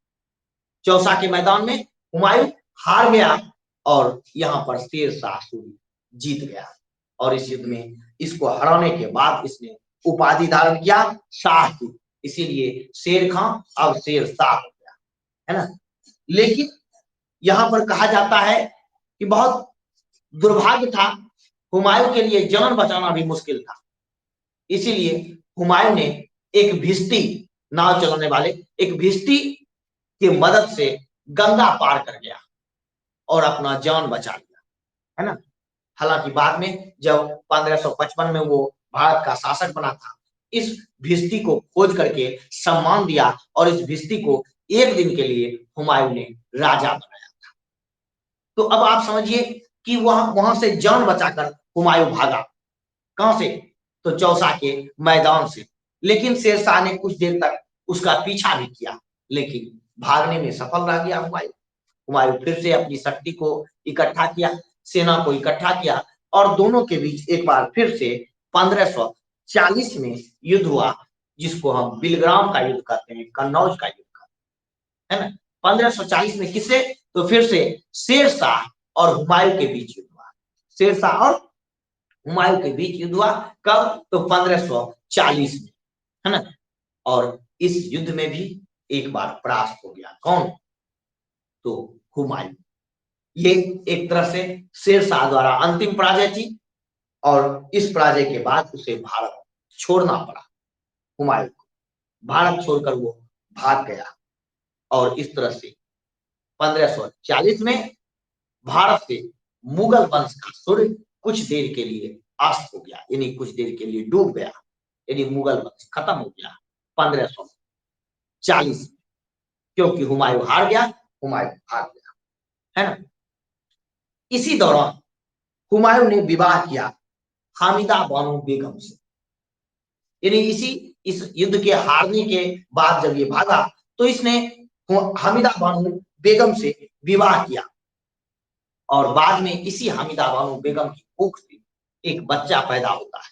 चौसा के मैदान में हुमायूं हार गया, और यहाँ पर शेरशाह सूरी जीत गया। और इस युद्ध में इसको हराने के बाद इसने उपाधि धारण किया शाह की, इसीलिए शेर खां अब शेरशाह हो गया, है ना। लेकिन यहाँ पर कहा जाता है कि बहुत दुर्भाग्य था, हुमायूं के लिए जान बचाना भी मुश्किल था। इसीलिए हुमायूं ने एक भिश्ती, नाव चलाने वाले एक भिश्ती की मदद से गंगा पार कर गया और अपना जान बचा लिया, है ना। हालांकि बाद में जब 1555 में वो भारत का शासक बना था, इस भिश्ती को खोज करके सम्मान दिया, और इस भिश्ती को एक दिन के लिए हुमायूं ने राजा बनाया था। तो अब आप समझिए कि वहां से जान बचाकर हुमायूं भागा। कहां से? तो चौसा के मैदान से। लेकिन शेरशाह ने कुछ देर तक उसका पीछा भी किया, लेकिन भागने में सफल रह गया हुमायूं। हुमायूं फिर से अपनी शक्ति को इकट्ठा किया, सेना को इकट्ठा किया, और दोनों के बीच एक बार फिर से 1540 में युद्ध हुआ, जिसको हम बिलग्राम का युद्ध कहते हैं, कन्नौज का युद्ध कहते हैं, है ना। 1540 में किससे? तो फिर से शेरशाह और हुमायूं के बीच युद्ध हुआ। शेरशाह और हुमायूं के बीच युद्ध हुआ कब? तो 1540 में, है ना। और इस युद्ध में भी एक बार परास्त हो गया। कौन? तो हुमायूं। ये एक तरह से शेरशाह द्वारा अंतिम पराजय थी, और इस पराजय के बाद उसे भारत छोड़ना पड़ा हुमायूं को। भारत छोड़कर वो भाग गया, और इस तरह से 1540 में भारत से मुगल वंश का सूर्य कुछ देर के लिए अस्त हो गया, यानी कुछ देर के लिए डूब गया, यानी मुगल वंश खत्म हो गया 1540 में, क्योंकि हुमायूं हार गया, हुमायूं भाग गया, है ना। इसी दौरान हुमायूं ने विवाह किया हामिदा बानो बेगम से। यानी इस युद्ध के हारने के बाद जब ये भागा तो इसने हामिदा बानो बेगम से विवाह किया और बाद में इसी हामिदा बानो बेगम की कोख से एक बच्चा पैदा होता है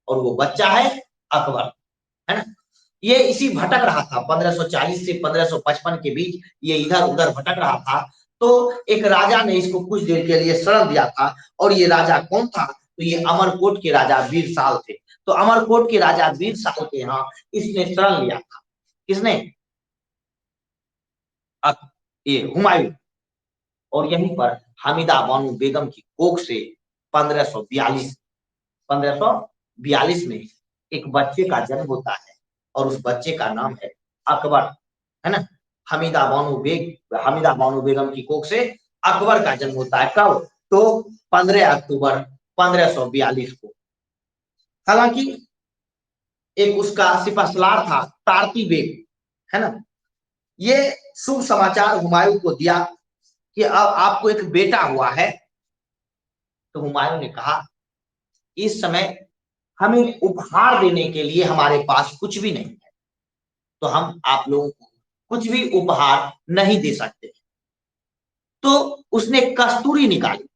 और वो बच्चा है अकबर, है ना। ये इसी भटक रहा था 1540 से 1555 के बीच, ये इधर उधर भटक रहा था। तो एक राजा ने इसको कुछ देर के लिए शरण दिया था और ये राजा कौन था? तो ये अमरकोट के राजा वीरसाल थे। तो अमरकोट के राजा वीरसाल के यहाँ इसने शरण लिया था। किसने? ये हुमायूं। और यहीं पर हामिदा बानो बेगम की कोख से 1542 में एक बच्चे का जन्म होता है और उस बच्चे का नाम है अकबर, है ना। हामिदा बानो बेगम की कोख से अकबर का जन्म होता है। कब? तो 15 अक्टूबर 1542 को। हालांकि एक उसका सिपहसालार था तारती बेग, है ना। ये शुभ समाचार हुमायूं को दिया कि अब आपको एक बेटा हुआ है। तो हुमायूं ने कहा इस समय हमें उपहार देने के लिए हमारे पास कुछ भी नहीं है, तो हम आप लोगों को कुछ भी उपहार नहीं दे सकते। तो उसने कस्तूरी निकाली।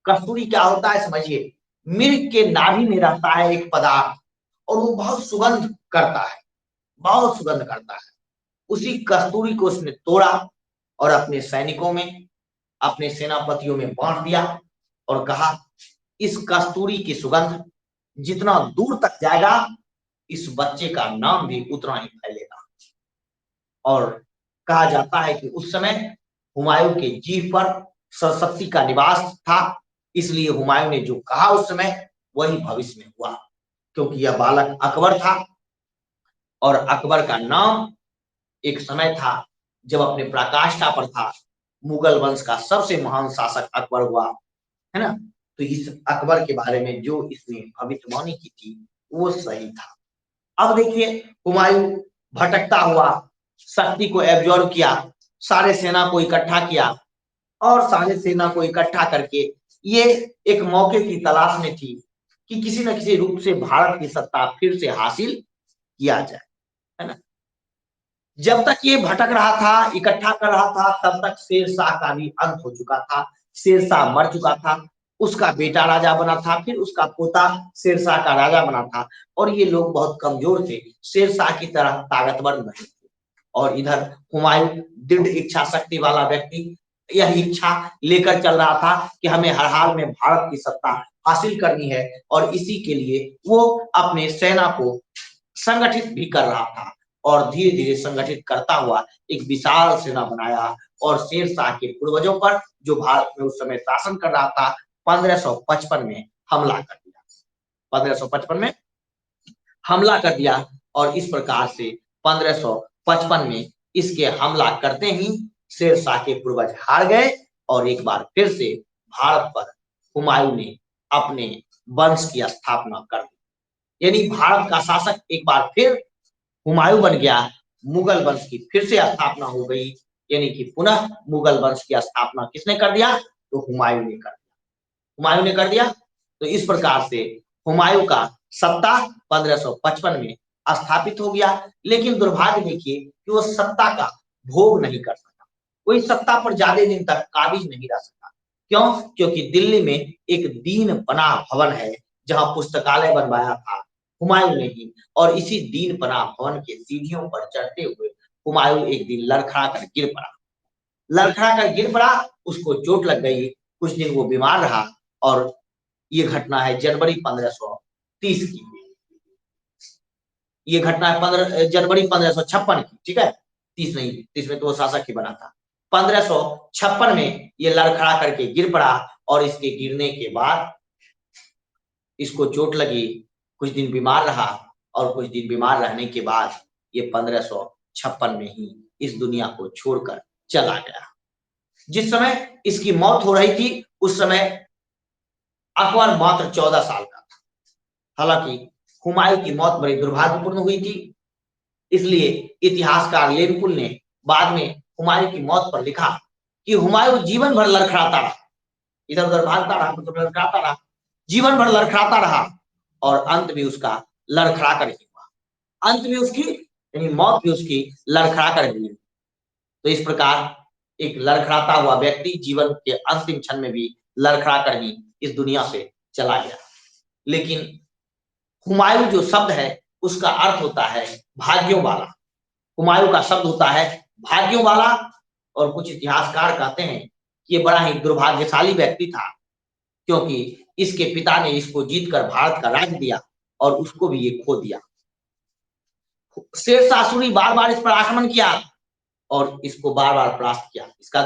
कस्तूरी क्या होता है समझिए, मिर्ग के नाभि में रहता है एक पदार्थ और वो बहुत सुगंध करता है, बहुत सुगंध करता है। उसी कस्तूरी को उसने तोड़ा और अपने सैनिकों में, अपने सेनापतियों में बांट दिया और कहा इस कस्तूरी की सुगंध जितना दूर तक जाएगा इस बच्चे का नाम भी उतना ही फैलेगा। और कहा जाता है कि उस समय हुमायूं के जीभ पर सरस्वती का निवास था, इसलिए हुमायूं ने जो कहा उस समय वही भविष्य में हुआ, क्योंकि यह बालक अकबर था और अकबर का नाम एक समय था जब अपने पराकाष्ठा पर था, मुगल वंश का सबसे महान शासक अकबर हुआ, है ना। तो इस अकबर के बारे में जो इसने भविष्यवाणी की थी वो सही था। अब देखिए हुमायूं भटकता हुआ शक्ति को एब्जॉर्ब किया, सारे सेना को इकट्ठा किया और सारे सेना को इकट्ठा करके ये एक मौके की तलाश में थी कि किसी न किसी रूप से भारत की सत्ता फिर से हासिल किया जाए, है ना। जब तक ये भटक रहा था, इकट्ठा कर रहा था, तब तक शेरशाह का भी अंत हो चुका था। शेरशाह मर चुका था, उसका बेटा राजा बना था, फिर उसका पोता शेरशाह का राजा बना था और ये लोग बहुत कमजोर थे, शेरशाह की तरह ताकतवर नहीं थे। और इधर हुमायूं दृढ़ इच्छा शक्ति वाला व्यक्ति यह इच्छा लेकर चल रहा था कि हमें हर हाल में भारत की सत्ता हासिल करनी है और इसी के लिए वो अपने सेना को संगठित भी कर रहा था और धीरे धीरे संगठित करता हुआ एक विशाल सेना बनाया और शेरशाह के पूर्वजों पर जो भारत में उस समय शासन कर रहा था 1555 में हमला कर दिया। 1555 में हमला कर दिया और इस प्रकार से 1555 में इसके हमला करते ही शेरशाह के पूर्वज हार गए और एक बार फिर से भारत पर हुमायूं ने अपने वंश की स्थापना कर दी। यानी भारत का शासक एक बार फिर हुमायूं बन गया, मुगल वंश की फिर से स्थापना हो गई। यानी कि पुनः मुगल वंश की स्थापना किसने कर दिया? तो हुमायूं ने कर दिया। हुमायूं ने कर दिया। तो इस प्रकार से हुमायूं का सत्ता 1555 में स्थापित हो गया। लेकिन दुर्भाग्य देखिए कि वो सत्ता का भोग नहीं कर सका, कोई सत्ता पर ज्यादा दिन तक काबिज नहीं रह सका। क्यों? क्योंकि दिल्ली में एक दीन पनाह भवन है जहां पुस्तकालय बनवाया था हुमायूं ने ही, और इसी दीन पनाह भवन के सीढ़ियों पर चढ़ते हुए हुमायूं एक दिन लड़खड़ा कर गिर पड़ा। लड़खड़ा कर गिर पड़ा, उसको चोट लग गई, कुछ दिन वो बीमार रहा और ये घटना है जनवरी 1530 की। ये घटना है जनवरी 1556 की, ठीक है। 30 नहीं, 30 में तो वो शासक ही बना था। 1556 में ये लड़खड़ा करके गिर पड़ा और इसके गिरने के बाद इसको चोट लगी, कुछ दिन बीमार रहा और कुछ दिन बीमार रहने के बाद ये 1556 में ही इस दुनिया को छोड़कर चला गया। जिस समय इसकी मौत हो रही थी उस समय अकबर मात्र 14 साल का था। हालांकि हुमायूं की मौत बड़ी दुर्भाग्यपूर्ण हुई थी, इसलिए इतिहासकार लेनपुल ने बाद में हुमायूं की मौत पर लिखा कि हुमायूं जीवन भर लड़खड़ाता रहा, इधर उधर भागता रहा, तो लड़खड़ाता रहा, जीवन भर लड़खड़ाता रहा और अंत भी उसका लड़खड़ा कर ही हुआ। अंत भी उसकी यानी मौत भी उसकी लड़खड़ा कर ही हुई। तो इस प्रकार एक लड़खड़ाता हुआ व्यक्ति जीवन के अंतिम क्षण में भी लड़खड़ा कर ही इस दुनिया से चला गया। लेकिन हुमायूं जो शब्द है उसका अर्थ होता है भाग्यों वाला। हुमायूं का शब्द होता है भाग्यों वाला। और कुछ इतिहासकार कहते हैं कि ये बड़ा ही दुर्भाग्यशाली व्यक्ति था, क्योंकि इसके पिता ने इसको जीतकर भारत का राज्य दिया और उसको भी ये खो दिया। शेरशाह सूरी बार बार इस पर आक्रमण किया और इसको बार बार परास्त किया। इसका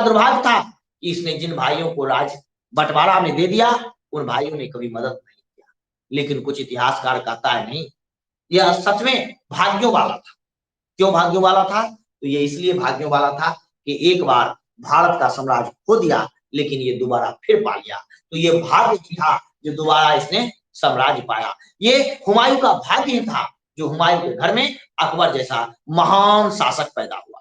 दुर्भाग्य था कि इसने जिन भाइयों को राज बंटवारा में दे दिया उन भाइयों ने कभी मदद नहीं किया। लेकिन कुछ इतिहासकार कहता है नहीं, यह सच में भाग्यों वाला था। क्यों भाग्यों वाला था? तो ये इसलिए भाग्यों वाला था कि एक बार भारत का साम्राज्य खो दिया लेकिन ये दोबारा फिर पा लिया। तो ये भाग्य ही था जो दोबारा इसने साम्राज्य पाया। ये हुमायूं का भाग्य ही था जो हुमायूं के घर में अकबर जैसा महान शासक पैदा हुआ।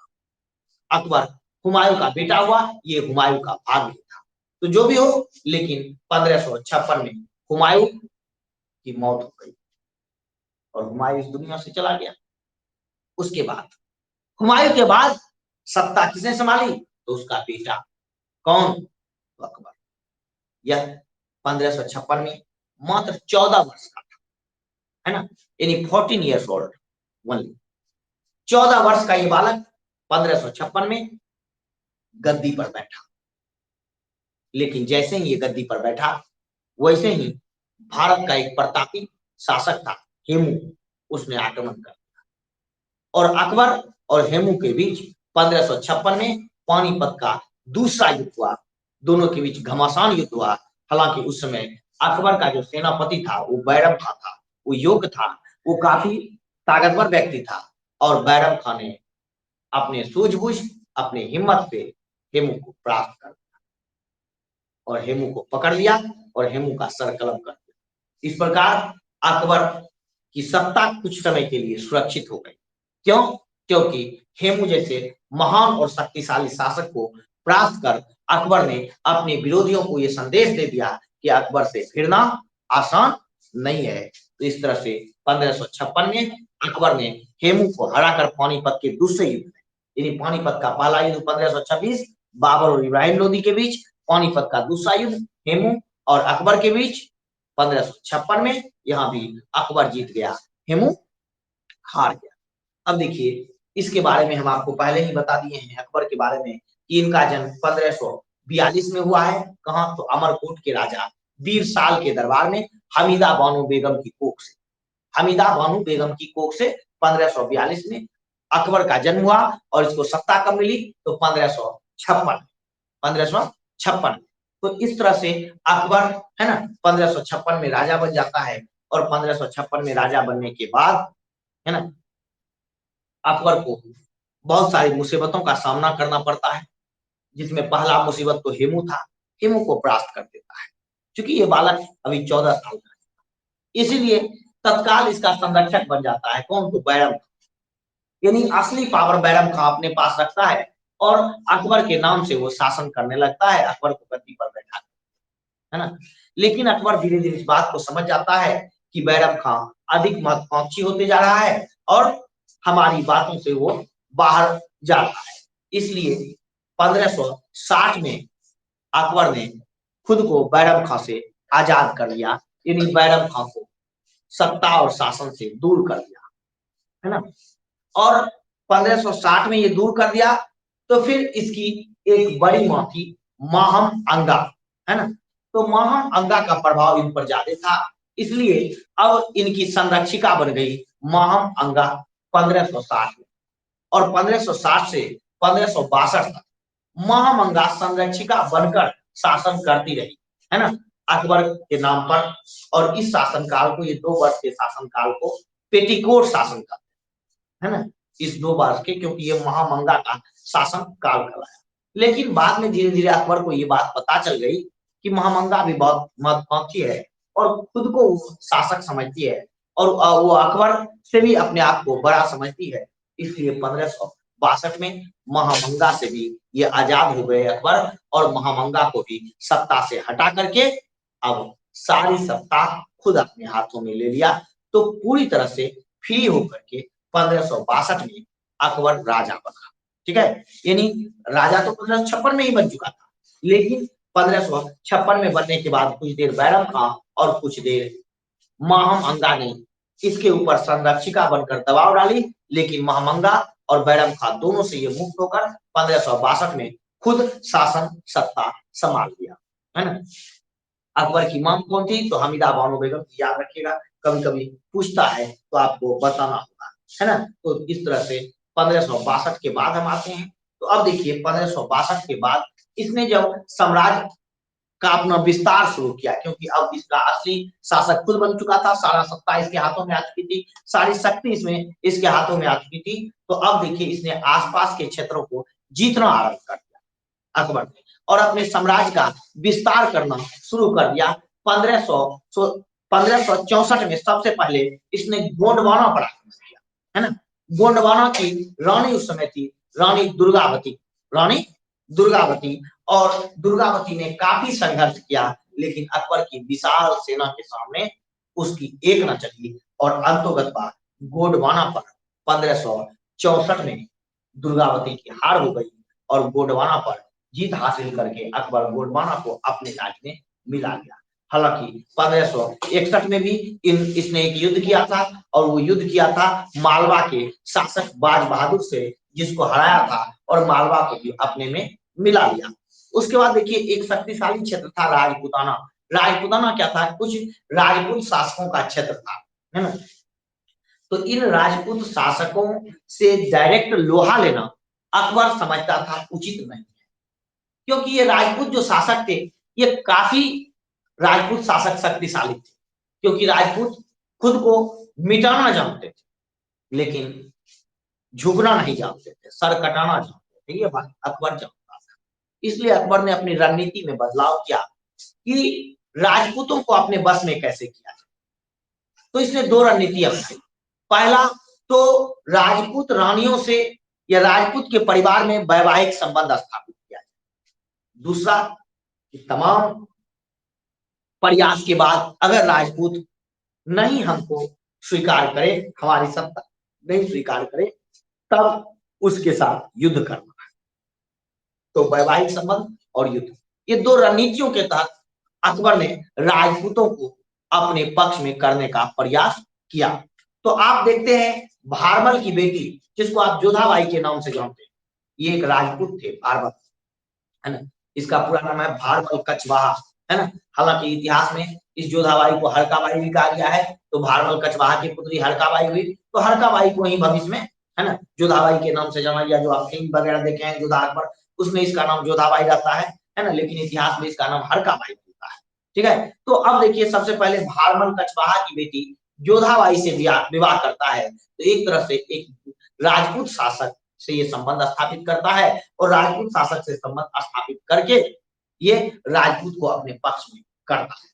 अकबर हुमायूं का बेटा हुआ, ये हुमायूं का भाग्य था। तो जो भी हो, लेकिन 1556 में हुमायूं की मौत हो गई और हुमायूं इस दुनिया से चला गया। उसके बाद हुमायूं के बाद सत्ता किसने संभाली? तो उसका बेटा। कौन? तो अकबर। यह 1556 में मात्र 14 वर्ष का था, है ना, यानी 14 ईयर्स ओल्ड ओनली। 14 वर्ष का ये बालक 1556 में गद्दी पर बैठा। लेकिन जैसे ही ये गद्दी पर बैठा वैसे ही भारत का एक प्रतापी शासक था हेमू, उसने आक्रमण कर दिया और अकबर और हेमू के बीच 1556 में पानीपत का दूसरा युद्ध हुआ। दोनों के बीच घमासान युद्ध हुआ। हालांकि उस समय अकबर का जो सेनापति था वो बैरम खां था, वो योग्य था, वो काफी ताकतवर व्यक्ति था और बैरम खां ने अपने सूझबूझ, अपने हिम्मत से हेमू को परास्त कर दिया और हेमू को पकड़ लिया और हेमू का सर कलम कर दिया। इस प्रकार अकबर की सत्ता कुछ समय के लिए सुरक्षित हो गई। क्यों? क्योंकि हेमू जैसे महान और शक्तिशाली शासक को परास्त कर अकबर ने अपने विरोधियों को यह संदेश दे दिया कि अकबर से भिड़ना आसान नहीं है। तो इस तरह से 1556 में अकबर ने हेमू को हराकर पानीपत के दूसरे युद्ध में, यानी पानीपत का पहला युद्ध 1526 बाबर और इब्राहिम लोदी के बीच, पानीपत का दूसरा युद्ध हेमू और अकबर के बीच 1556 में, यहां भी अकबर जीत गया, हेमू हार गया। अब देखिए इसके बारे में हम आपको पहले ही बता दिए हैं अकबर के बारे में कि इनका जन्म 1542 में हुआ है। कहां? तो अमरकोट के राजा वीर साल के दरबार में हमीदा बानो बेगम की कोख से, हमीदा बानो बेगम की कोख से 1542 में अकबर का जन्म हुआ। और इसको सत्ता कब मिली? तो 1556 तो इस तरह से अकबर, है ना, 1556 में राजा बन जाता है। और 1556 में राजा बनने के बाद, है ना, अकबर को बहुत सारी मुसीबतों का सामना करना पड़ता है, जिसमें पहला मुसीबत तो हेमू था। हेमू को परास्त कर देता है क्योंकि ये बालक अभी 14 साल का है, इसीलिए तत्काल इसका संरक्षक बन जाता है। कौन? तो बैरम खां, यानी असली पावर बैरम खां अपने पास रखता है और अकबर के नाम से वो शासन करने लगता है, अकबर को गद्दी पर बैठा, है ना। लेकिन अकबर धीरे धीरे इस बात को समझ जाता है कि बैरम खां अधिक महत्वाकांक्षी होते जा रहा है और हमारी बातों से वो बाहर जा रहा है। इसलिए 1560 में अकबर ने खुद को बैरम खां से आजाद कर लिया, यानी बैरम खां को सत्ता और शासन से दूर कर दिया, है ना। और 1560 में ये दूर कर दिया तो फिर इसकी एक बड़ी मां थी माहम अंगा, है ना। तो माहम अंगा का प्रभाव इन पर ज्यादा था, इसलिए अब इनकी संरक्षिका बन गई माहम अंगा 1560 में। और 1560 से 1562 तक माहम अंगा संरक्षिका बनकर शासन करती रही, है ना, अकबर के नाम पर। और इस शासनकाल को, ये 2 वर्ष के शासनकाल को पेटीकोट शासन का, है ना, इस 2 वर्ष के, क्योंकि ये महामंगा का शासन काल कहलाया। लेकिन बाद में धीरे धीरे अकबर को ये बात पता चल गई कि महामंगा भी बहुत महत्वाकांक्षी है और खुद को शासक समझती है और वो अकबर से भी अपने आप को बड़ा समझती है। इसलिए 1562 में महामंगा से भी ये आजाद हो गए अकबर और महामंगा को भी सत्ता से हटा करके अब सारी सत्ता खुद अपने हाथों में ले लिया। तो पूरी तरह से फ्री होकर के 1562 में अकबर राजा बना। ठीक है, यानी राजा तो 1556 में ही बन चुका था, लेकिन 1556 में बनने के बाद कुछ देर बैरम खां और कुछ देर महामंगा ने इसके ऊपर संरक्षिका बनकर दबाव डाली, लेकिन महामंगा और बैरम खां दोनों से ये मुक्त होकर 1562 में खुद शासन सत्ता संभाल लिया, है ना। अकबर की मां कौन थी? तो हमीदा बानो बेगम, याद रखिएगा, कभी कभी पूछता है तो आपको बताना होगा, है ना। तो इस तरह से 1562 के बाद हम आते हैं। तो अब देखिए 1562 के बाद इसने जब साम्राज्य का अपना विस्तार शुरू किया, क्योंकि अब इसका असली शासक खुद बन चुका था, सारा सत्ता इसके हाथों में आ चुकी थी, सारी शक्ति इसमें इसके हाथों में आ चुकी थी। तो अब देखिए इसने आसपास के क्षेत्रों को जीतना आरंभ कर दिया अकबर ने, और अपने साम्राज्य का विस्तार करना शुरू कर दिया। 1564 में सबसे पहले इसने गोंडवाना पर आक्रमण किया, है ना। गोंडवाना की रानी उस समय थी रानी दुर्गावती, रानी दुर्गावती, और दुर्गावती ने काफी संघर्ष किया, लेकिन अकबर की विशाल सेना के सामने उसकी एक न चली, और अंतोगत्वा गोंडवाना पर 1564 में दुर्गावती की हार हो गई, और गोंडवाना पर जीत हासिल करके अकबर गोंडवाना को अपने राज्य में मिला लिया। हालांकि 1561 में भी इसने एक युद्ध किया था, और वो युद्ध किया था मालवा के शासक बाज बहादुर से, जिसको हराया था और मालवा को भी अपने में मिला लिया। उसके बाद देखिए एक शक्तिशाली क्षेत्र था राजपूताना। राजपूताना क्या था? कुछ राजपूत शासकों का क्षेत्र था, है ना। तो इन राजपूत शासकों से डायरेक्ट लोहा लेना अकबर समझता था उचित नहीं है, क्योंकि ये राजपूत जो शासक थे ये काफी राजपूत शासक शक्तिशाली थे, क्योंकि राजपूत खुद को मिटाना जानते थे, लेकिन झुकना नहीं जानते थे, सर कटाना जानते थे, ये बात अकबर जानता था। इसलिए अकबर ने अपनी रणनीति में बदलाव किया कि राजपूतों को अपने बस में कैसे किया जाए। तो इसने दो रणनीति अपनाई। पहला तो राजपूत रानियों से या राजपूत के परिवार में वैवाहिक संबंध स्थापित किया जाए। दूसरा, तमाम प्रयास के बाद अगर राजपूत नहीं हमको स्वीकार करे, हमारी सत्ता नहीं स्वीकार करे, तब उसके साथ युद्ध करना है। तो वैवाहिक संबंध और युद्ध, ये दो रणनीतियों के तहत अकबर ने राजपूतों को अपने पक्ष में करने का प्रयास किया। तो आप देखते हैं भारमल की बेटी, जिसको आप जोधाबाई के नाम से जानते हैं, ये एक राजपूत थे, भारमल, है ना। इसका पूरा नाम है भारमल कछवाहा, है ना। हालांकि इतिहास में इस जोधाबाई को हरकाबाई भी कहा गया है। तो भारमल कछवाहा की पुत्री हरकाबाई हुई, तो हरकाबाई को ही भविष्य में, है ना, जोधाबाई के नाम से जाना गया। जो आप फिल्म वगैरह देखे हैं जोधा अकबर, उसमें इसका नाम जोधाबाई रहता है ना, लेकिन इतिहास में इसका नाम हरकाबाई होता है। ठीक है, तो अब देखिए सबसे पहले भारमल कछवाहा की बेटी जोधाबाई से विवाह करता है, तो एक तरह से एक राजपूत शासक से ये संबंध स्थापित करता है, और राजपूत शासक से संबंध स्थापित करके ये राजपूत को अपने पक्ष में करता है।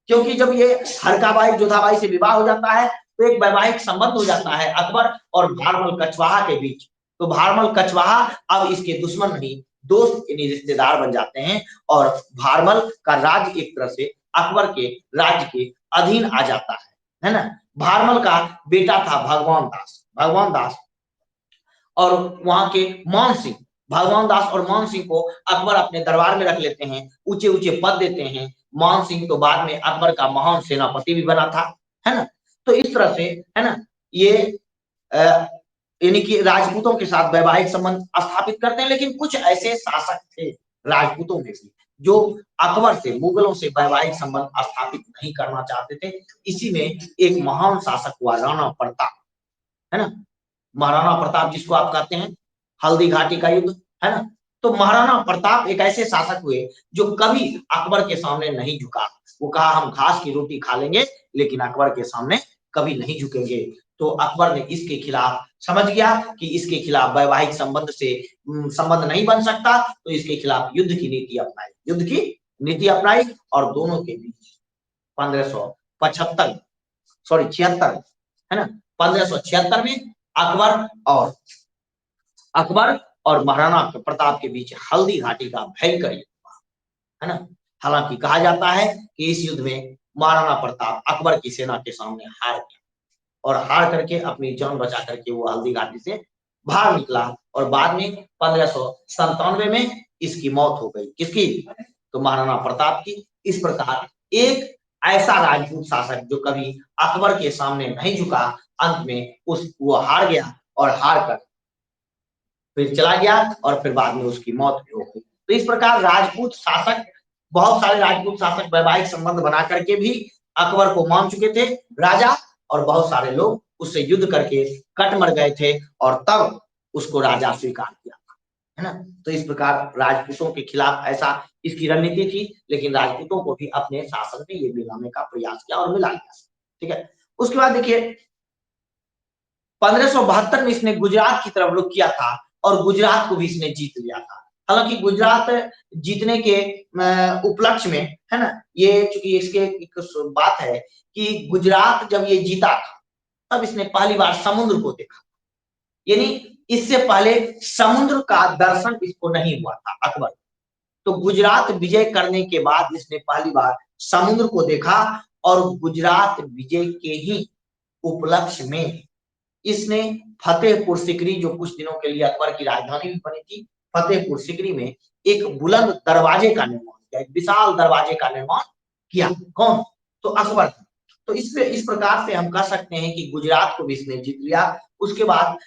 क्योंकि जब ये हरकाबाई जोधाबाई से विवाह हो जाता है, तो एक वैवाहिक संबंध हो जाता है अकबर और भारमल कछवाहा के बीच। तो भारमल कछवाहा अब इसके दुश्मन नहीं, दोस्त यानी रिश्तेदार बन जाते हैं, और भारमल का राज्य एक तरह से अकबर के राज्य के अधीन आ जाता है ना। भारमल का बेटा था भगवान दास और वहां के मान सिंह। भगवान दास और मान सिंह को अकबर अपने दरबार में रख लेते हैं, ऊंचे ऊंचे पद देते हैं। मान सिंह तो बाद में अकबर का महान सेनापति भी बना था, है ना। तो इस तरह से, है ना, ये यानी कि राजपूतों के साथ वैवाहिक संबंध स्थापित करते हैं। लेकिन कुछ ऐसे शासक थे राजपूतों में भी जो अकबर से, मुगलों से वैवाहिक संबंध स्थापित नहीं करना चाहते थे। इसी में एक महान शासक हुआ राणा प्रताप, है ना। महाराणा प्रताप जिसको आप कहते हैं हल्दी घाटी का युद्ध, है ना। तो महाराणा प्रताप एक ऐसे शासक हुए जो कभी अकबर के सामने नहीं झुका। वो कहा हम घास की रोटी खा लेंगे, लेकिन अकबर के सामने कभी नहीं झुकेंगे। तो अकबर ने इसके खिलाफ समझ गया कि इसके खिलाफ वैवाहिक संबंध से संबंध नहीं बन सकता, तो इसके खिलाफ युद्ध की नीति अपनाई, युद्ध की नीति अपनाई। और दोनों के बीच 1575 सॉरी 76, है ना, 1576 में अकबर और महाराणा प्रताप के बीच हल्दी घाटी का भयंकर युद्ध हुआ, है ना। हालांकि कहा जाता है कि इस युद्ध में महाराणा प्रताप अकबर की सेना के सामने हार गया और हार करके अपनी जान बचा करके वो हल्दी घाटी से बाहर निकला और बाद में 1597 में इसकी मौत हो गई। किसकी? तो महाराणा प्रताप की। इस प्रकार एक ऐसा राजपूत शासक जो कभी अकबर के सामने नहीं झुका, अंत में वो हार गया और हार कर फिर चला गया और फिर बाद में उसकी मौत भी हो गई। तो इस प्रकार राजपूत शासक, बहुत सारे राजपूत शासक वैवाहिक संबंध बना करके भी अकबर को मान चुके थे राजा, और बहुत सारे लोग उससे युद्ध करके कट मर गए थे और तब उसको राजा स्वीकार किया, है ना। तो इस प्रकार राजपूतों के खिलाफ ऐसा इसकी रणनीति थी, लेकिन राजपूतों को भी अपने शासन में ये मिलाने का प्रयास किया और मिला लिया। ठीक है। उसके बाद देखिए 1572 में इसने गुजरात की तरफ रुख किया था और गुजरात को भी इसने जीत लिया था। हालांकि गुजरात जीतने के उपलक्ष्य में, है ना, ये चूंकि इसके एक बात है कि गुजरात जब ये जीता था तब इसने पहली बार समुद्र को देखा, यानी इससे पहले समुद्र का दर्शन इसको नहीं हुआ था अकबर। तो गुजरात विजय करने के बाद इसने पहली बार समुद्र को देखा और गुजरात विजय के ही उपलक्ष्य में इसने फतेहपुर सिकरी, जो कुछ दिनों के लिए अकबर की राजधानी भी बनी थी, फतेहपुर सिकरी में एक बुलंद दरवाजे का निर्माण किया, एक विशाल दरवाजे का निर्माण किया। कौन? तो अकबर। तो इस प्रकार से हम कह सकते हैं कि गुजरात को भी इसने जीत लिया। उसके बाद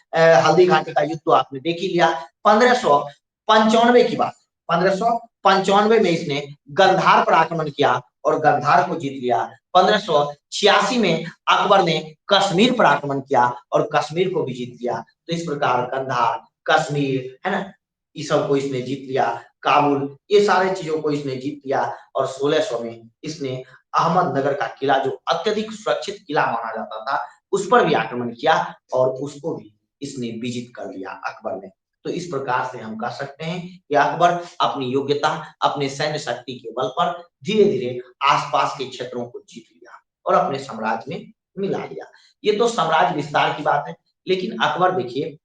हल्दी घाटी का युद्ध तो आपने देख ही लिया। 1595 की बात, 1595 में इसने गंधार पर आक्रमण किया और गंधार को जीत लिया। 1586 में अकबर ने कश्मीर पर आक्रमण किया और कश्मीर को भी जीत लिया। तो इस प्रकार गंधार, कश्मीर, है ना, ये सब को इसने जीत लिया। काबुल, ये सारे चीजों को इसने जीत लिया और 1600 में इसने अहमदनगर का किला, जो अत्यधिक सुरक्षित किला माना जाता था, उस पर भी आक्रमण किया और उसको भी इसने विजित कर लिया अकबर ने। तो इस प्रकार से हम कह सकते हैं कि अकबर अपनी योग्यता, अपने सैन्य शक्ति के बल पर धीरे धीरे आसपास के क्षेत्रों को जीत लिया और अपने साम्राज्य में मिला लिया। ये तो साम्राज्य विस्तार की बात है। लेकिन अकबर देखिए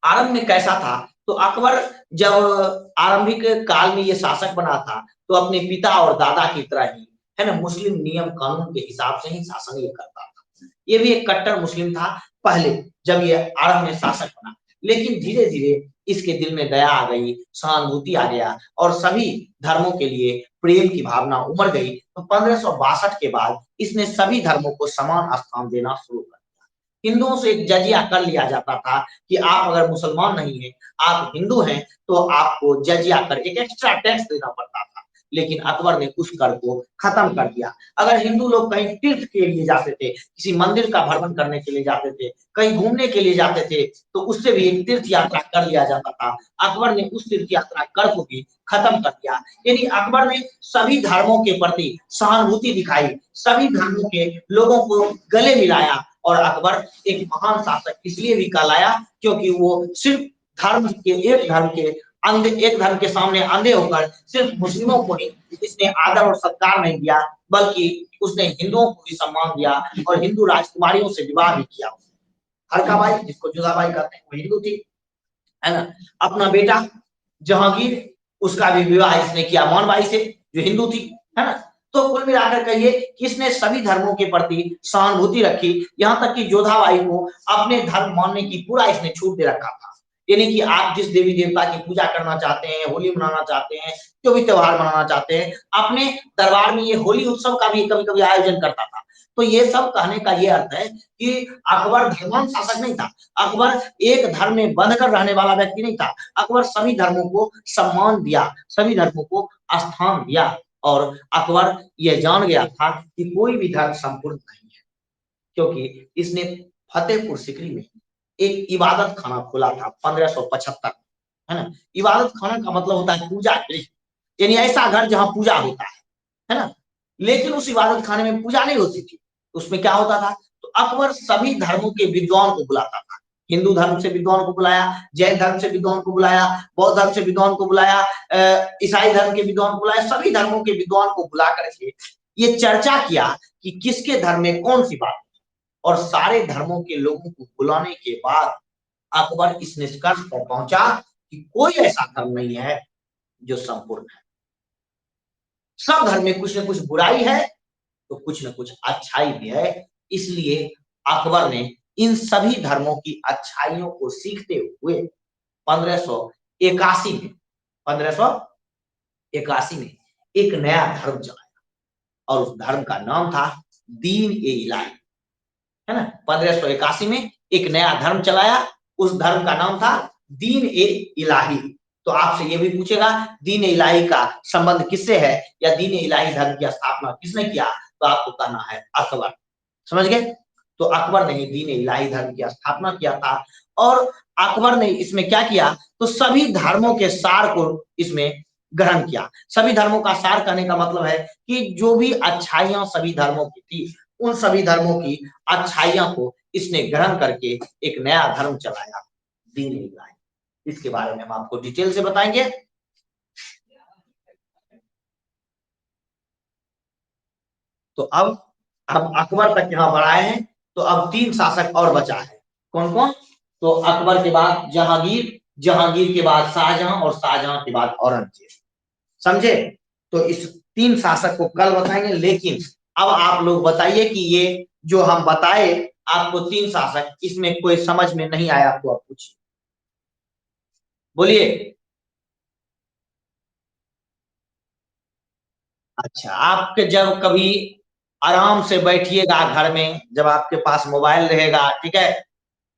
आरंभ में कैसा था। तो अकबर जब आरंभिक काल में ये शासक बना था तो अपने पिता और दादा की तरह ही, है ना, मुस्लिम नियम कानून के हिसाब से ही शासन ये करता था। ये भी एक कट्टर मुस्लिम था पहले जब ये आरंभ में शासक बना, लेकिन धीरे धीरे इसके दिल में दया आ गई, सहानुभूति आ गया और सभी धर्मों के लिए प्रेम की भावना उमड़ गई। तो 1562 के बाद इसने सभी धर्मों को समान स्थान देना शुरू कर दिया। हिंदुओं से एक जजिया कर लिया जाता था कि आप अगर मुसलमान नहीं हैं, आप हिंदू हैं, तो आपको जजिया कर, एक एक्स्ट्रा टैक्स देना पड़ता था। लेकिन अकबर ने उस कर को खत्म कर दिया। अगर हिंदू लोग कहीं तीर्थ के लिए जाते थे, किसी मंदिर का भ्रमण करने के लिए जाते थे, कहीं घूमने के लिए जाते थे, तो उससे भी एक तीर्थ यात्रा कर लिया जाता था। अकबर ने उस तीर्थ यात्रा कर को भी खत्म कर दिया। यानी अकबर ने सभी धर्मों के प्रति सहानुभूति दिखाई, सभी धर्मों के लोगों को गले मिलाया और अकबर एक महान शासक इसलिए भी कहलाया क्योंकि वो सिर्फ धर्म के, एक धर्म के सामने अंधे होकर सिर्फ मुस्लिमों को ही इसने आदर और सत्कार नहीं दिया, बल्कि उसने हिंदुओं को भी सम्मान दिया और हिंदू राजकुमारियों से विवाह भी किया। हरकाबाई, जिसको जुदाबाई कहते हैं, वो हिंदू थी, है ना। अपना बेटा जहांगीर, उसका भी विवाह इसने किया मोहनबाई से, जो हिंदू थी, है ना। तो कुल मिलाकर कहिए कि इसने सभी धर्मों के प्रति सहानुभूति रखी, यहाँ तक कि जोधाबाई को अपने धर्म मानने की पूरा इसने छूट दे रखा था। यानी कि आप जिस देवी देवता की पूजा करना चाहते हैं, होली मनाना चाहते हैं, जो भी त्योहार मनाना चाहते हैं, अपने दरबार में ये होली उत्सव का भी कभी कभी आयोजन करता था। तो ये सब कहने का ये अर्थ है कि अकबर धर्मांध शासक नहीं था, अकबर एक धर्म में बंध कर रहने वाला व्यक्ति नहीं था। अकबर सभी धर्मों को सम्मान दिया, सभी धर्मों को स्थान दिया और अकबर यह जान गया था कि कोई भी धर्म संपूर्ण नहीं है, क्योंकि इसने फतेहपुर सिकरी में एक इबादत खाना खोला था 1575, है ना। इबादत खाना का मतलब होता है पूजा गृह, यानी ऐसा घर जहां पूजा होता है ना। लेकिन उस इबादत खाने में पूजा नहीं होती थी, उसमें क्या होता था। तो अकबर सभी धर्मों के विद्वान को बुलाता था, हिंदू धर्म से विद्वान को बुलाया, जैन धर्म से विद्वान को बुलाया, बौद्ध धर्म से विद्वान को बुलाया, ईसाई धर्म के विद्वान को बुलाया, सभी धर्मों के विद्वान को बुला करके ये चर्चा किया कि किसके धर्म में कौन सी बात, और सारे धर्मों के लोगों को बुलाने के बाद अकबर इस निष्कर्ष पर पहुंचा कि कोई ऐसा धर्म नहीं है जो संपूर्ण है। सब धर्म में कुछ न कुछ बुराई है तो कुछ न कुछ अच्छाई भी है। इसलिए अकबर ने इन सभी धर्मों की अच्छाइयों को सीखते हुए 1581 में 1581 में एक नया धर्म चलाया और उस धर्म का नाम था दीन ए इलाही, है ना। 1581 में एक नया धर्म चलाया, उस धर्म का नाम था दीन ए इलाही। तो आपसे ये भी पूछेगा दीन ए इलाही का संबंध किससे है या दीन ए इलाही धर्म की स्थापना किसने किया, तो आपको कहना है अकबर। समझ गए। तो अकबर ने ही दीन ए इलाही धर्म की स्थापना किया था और अकबर ने इसमें क्या किया, तो सभी धर्मों के सार को इसमें ग्रहण किया। सभी धर्मों का सार कहने का मतलब है कि जो भी अच्छाइयां सभी धर्मों की थी उन सभी धर्मों की अच्छाइयां को इसने ग्रहण करके एक नया धर्म चलाया, दीन ए इलाही। इसके बारे में हम आपको डिटेल से बताएंगे। तो अब हम अकबर तक यहाँ बढ़ाए हैं, तो अब 3 शासक और बचा है। कौन कौन? तो अकबर के बाद जहांगीर, जहांगीर के बाद शाहजहां और शाहजहां के बाद औरंगजेब। समझे। तो इस 3 शासक को कल बताएंगे, लेकिन अब आप लोग बताइए कि ये जो हम बताए आपको 3 शासक, इसमें कोई समझ में नहीं आया तो आप पूछिए, बोलिए। अच्छा, आपके जब कभी आराम से बैठिएगा घर में, जब आपके पास मोबाइल रहेगा, ठीक है,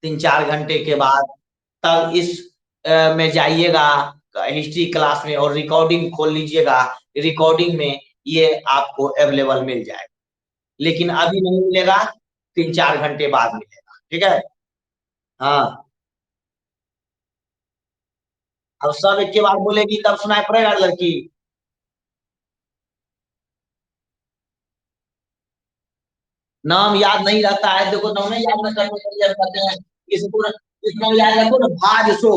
3-4 घंटे के बाद, तब इस में जाइएगा हिस्ट्री क्लास में और रिकॉर्डिंग खोल लीजिएगा। रिकॉर्डिंग में ये आपको अवेलेबल मिल जाएगा, लेकिन अभी नहीं मिलेगा, 3-4 घंटे बाद मिलेगा, ठीक है। हाँ, अब सब एक के बार बोलेगी तब सुनाई पड़ेगा लड़की। नाम याद नहीं रहता है, देखो नाम नहीं याद न करने के लिए कहते हैं इसको, इसमें याद रखो ना, भाज सो।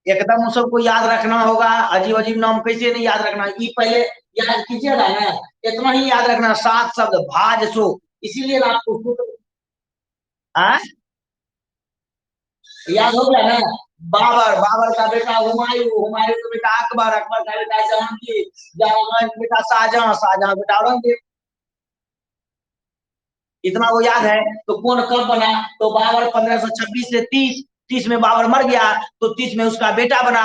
एकदम उन सबको याद रखना होगा, अजीब अजीब नाम कैसे नहीं याद रखना, ये पहले याद कीजिएगा ना। इतना ही याद रखना, 7 शब्द भाज सो, इसीलिए ना आपको याद हो गया ना। बाबर, बाबर का बेटा हुमायूं, हुमायूं का बेटा अकबर, अकबर का बेटा जहांगीर, जहांगीर का बेटा शाहजहां, शाहजहां का बेटा औरंगजेब। इतना वो याद है। तो कौन कब बना, तो बाबर 1526 से 30, 30 में बाबर मर गया, तो 30 में उसका बेटा बना।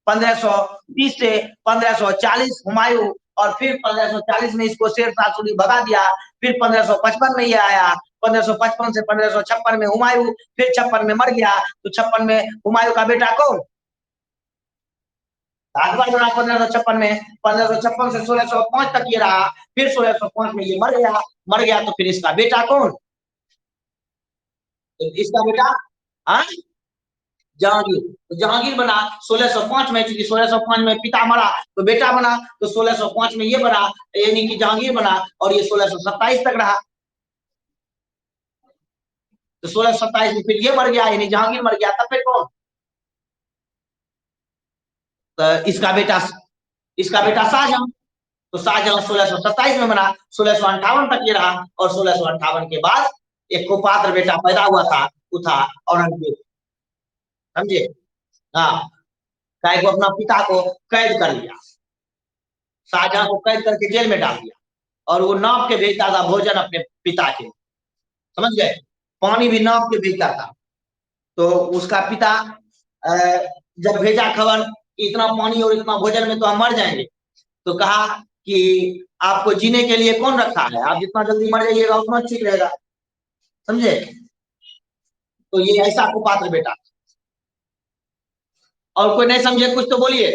1530 से 1540 हुमायूं, और फिर 1540 में इसको शेर शाह सूरी भगा दिया। फिर 1555 में ये आया, 1555 से 1556 में हुमायूं, फिर 56 में मर गया, तो 56 में हुमायूं का बेटा कौन, अकबर बना 1556 में। 1556 से 1605 तक ये रहा, फिर 1605 में ये मर गया तो फिर इसका बेटा कौन, तो इसका बेटा, हाँ, जहांगीर। तो जहांगीर बना 1605 में, चूंकि 1605 में पिता मरा तो बेटा बना, तो 1605 में ये बना, यानी कि जहांगीर बना, और ये 1627 तक रहा। तो 1627 में फिर ये मर गया, यानी जहांगीर मर गया, तब फिर कौन, तो इसका बेटा शाहजहां। तो शाहजहां 1627 में बना, 1658 तक ये रहा, और 1658 के बाद एक कुपात्र बेटा पैदा हुआ था, वो था औरंगजेब। समझे। हाँ, काय को अपना पिता को कैद कर लिया, शाहजहां को कैद करके जेल में डाल दिया, और वो नाप के भेजता था भोजन अपने पिता के, समझ गए, पानी भी नाप के भेजता था। तो उसका पिता जब भेजा खबर कि इतना पानी और इतना भोजन में तो हम मर जाएंगे, तो कहा कि आपको जीने के लिए कौन रखा है, आप जितना जल्दी मर जाइएगा उतना ठीक रहेगा। समझे। तो ये ऐसा कुपात्र बेटा। और कोई नहीं समझे कुछ तो बोलिए।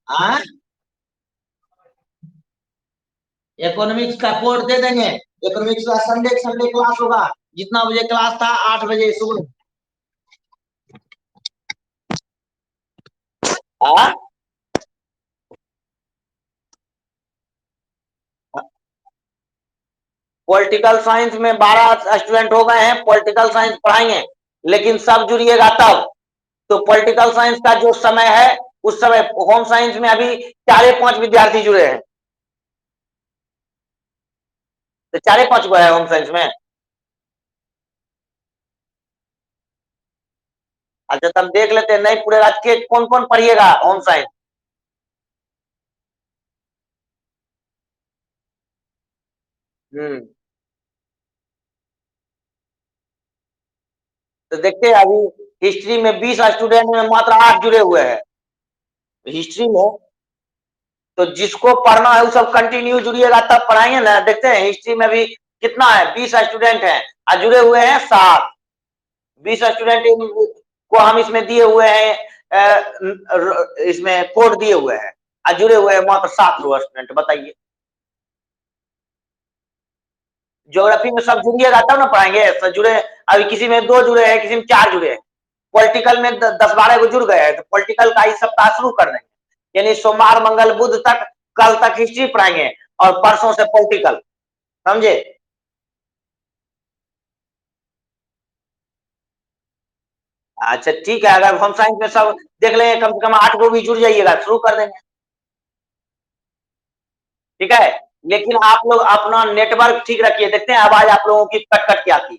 हाँ, इकोनॉमिक्स का कोड दे देंगे, इकोनॉमिक्स का संडे संडे क्लास होगा, जितना बजे क्लास था 8 बजे सुबह। हाँ, पॉलिटिकल साइंस में 12 स्टूडेंट हो गए हैं, पॉलिटिकल साइंस पढ़ाएंगे, लेकिन सब जुड़िएगा तब। तो पॉलिटिकल साइंस का जो समय है, उस समय होम साइंस में अभी 4-5 विद्यार्थी जुड़े हैं, तो 4-5 को है होम साइंस में। अच्छा, तब देख लेते हैं, नहीं पूरे आज के कौन कौन पढ़िएगा होम साइंस? हम्म। तो देखते हैं अभी हिस्ट्री में 20 स्टूडेंट में मात्र 8 जुड़े हुए हैं हिस्ट्री में। तो जिसको पढ़ना है वो सब कंटिन्यू जुड़िएगा तब पढ़ाएंगे ना। देखते हैं हिस्ट्री में भी कितना है, 20 स्टूडेंट हैं और जुड़े हुए हैं 7। 20 स्टूडेंट को हम इसमें दिए हुए हैं, इसमें कोड दिए हुए हैं और जुड़े हुए हैं मात्र 7 लोग स्टूडेंट। बताइए, ज्योग्राफी में सब जुड़िएगा तब ना पढ़ाएंगे। सब जुड़े, अभी किसी में 2 जुड़े हैं, किसी में 4 जुड़े हैं। पॉलिटिकल में 10-12 को जुड़ गए हैं, तो पॉलिटिकल का इस सप्ताह शुरू कर देंगे। यानी सोमवार मंगल बुध तक, कल तक हिस्ट्री पढ़ाएंगे और परसों से पॉलिटिकल। समझे? अच्छा ठीक है, अगर होम साइंस में सब देख लेंगे, कम से कम 8 को भी जुड़ जाइएगा, शुरू कर देंगे। ठीक है, लेकिन आप लोग अपना नेटवर्क ठीक रखिए। देखते हैं आवाज आप लोगों की कट कट के आती है।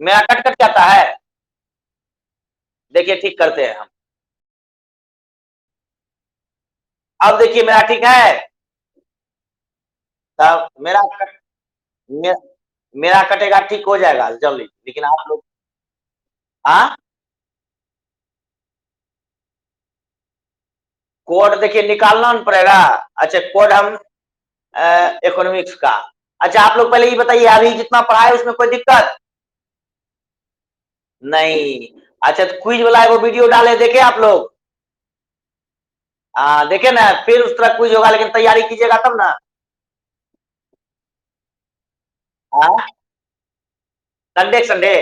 मेरा कट कट के आता है? देखिए ठीक करते हैं हम। अब देखिए मेरा ठीक है। तब मे, मेरा कटेगा, ठीक हो जाएगा जल्दी, लेकिन आप लोग। हाँ, कोड देखिए निकालना न पड़ेगा। अच्छा, कोड हम इकोनॉमिक्स का। अच्छा, आप लोग पहले ये बताइए, अभी जितना पढ़ा है उसमें कोई दिक्कत नहीं? अच्छा, तो क्विज वाला एगो वीडियो डाले, देखे आप लोग? देखे ना, फिर उस तरह क्विज होगा, लेकिन तैयारी कीजिएगा तब ना। हाँ, संडे संडे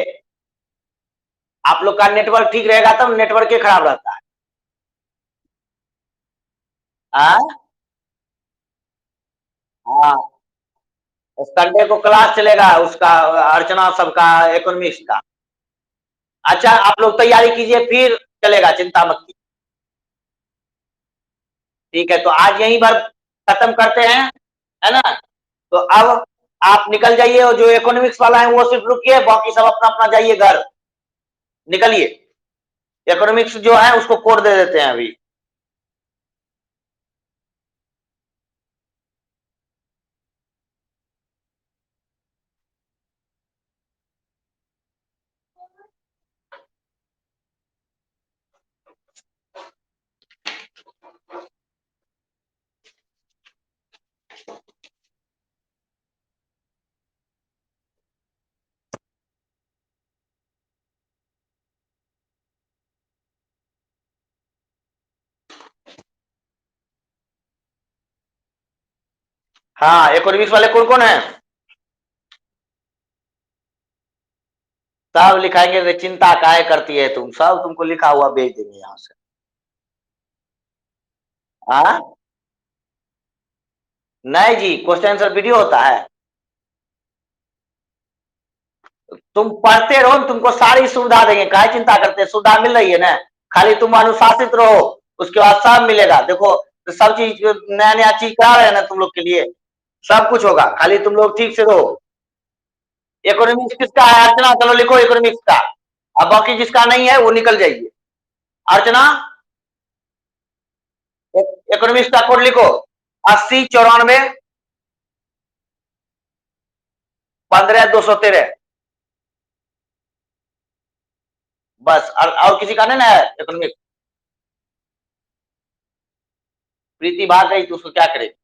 आप लोग का नेटवर्क ठीक रहेगा तब, नेटवर्क के खराब रहता है। हाँ हाँ, संडे को क्लास चलेगा उसका, अर्चना सबका, इकोनॉमिक्स का। अच्छा, आप लोग तैयारी कीजिए, फिर चलेगा, चिंता मत कीजिए। ठीक है, तो आज यहीं पर खत्म करते हैं, है ना? तो अब आप निकल जाइए, और जो इकोनॉमिक्स वाला है वो सिर्फ रुकिए, बाकी सब अपना अपना जाइए घर। निकलिए, इकोनॉमिक्स जो है उसको कोड दे देते हैं अभी। हाँ, इकोनॉमिक्स वाले कौन कौन है? सब लिखाएंगे, तो चिंता काहे करती है तुम, सब तुमको लिखा हुआ भेज देंगे यहाँ से। हाँ, नहीं जी, क्वेश्चन आंसर वीडियो होता है। तुम पढ़ते रहो, तुमको सारी सुविधा देंगे, काहे चिंता करते हैं, सुविधा मिल रही है ना। खाली तुम अनुशासित रहो, उसके बाद सब मिलेगा। देखो, तो सब चीज नया नया चीज करा रहे हैं ना तुम लोग के लिए, सब कुछ होगा, खाली तुम लोग ठीक से रहो। इकोनॉमिक्स किसका है अर्चना? चलो लिखो इकोनॉमिक्स का। अब बाकी जिसका नहीं है वो निकल जाइए। अर्चना, इकोनॉमिक्स का कोड लिखो, 8094 15 213। बस, और किसी का नहीं ना है इकोनॉमिक्स? प्रीति भाग गई तो उसको क्या करे?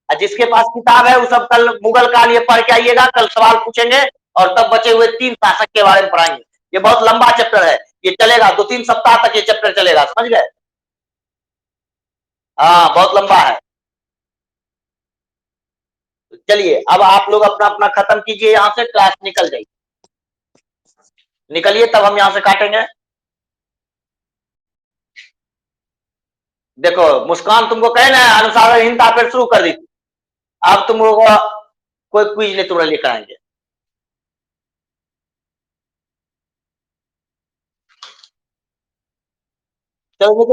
जिसके पास किताब है वो सब कल मुगल काल ये पढ़ के आइएगा, कल सवाल पूछेंगे और तब बचे हुए 3 शासक के बारे में पढ़ाएंगे। ये बहुत लंबा चैप्टर है, ये चलेगा 2-3 सप्ताह तक, ये चैप्टर चलेगा, समझ गए? हाँ, बहुत लंबा है। तो चलिए, अब आप लोग अपना अपना खत्म कीजिए, यहाँ से क्लास निकल जाइए। निकलिए, तब हम यहाँ से काटेंगे। देखो, मुस्कान तुमको कहे ना अनुसारहीनता फिर शुरू कर दी थी। अब तुम लोग कोई क्विज नहीं तुम्हारे लिए कराएंगे। चलो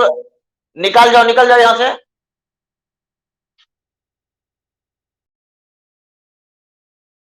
निकल, निकल जाओ यहाँ से।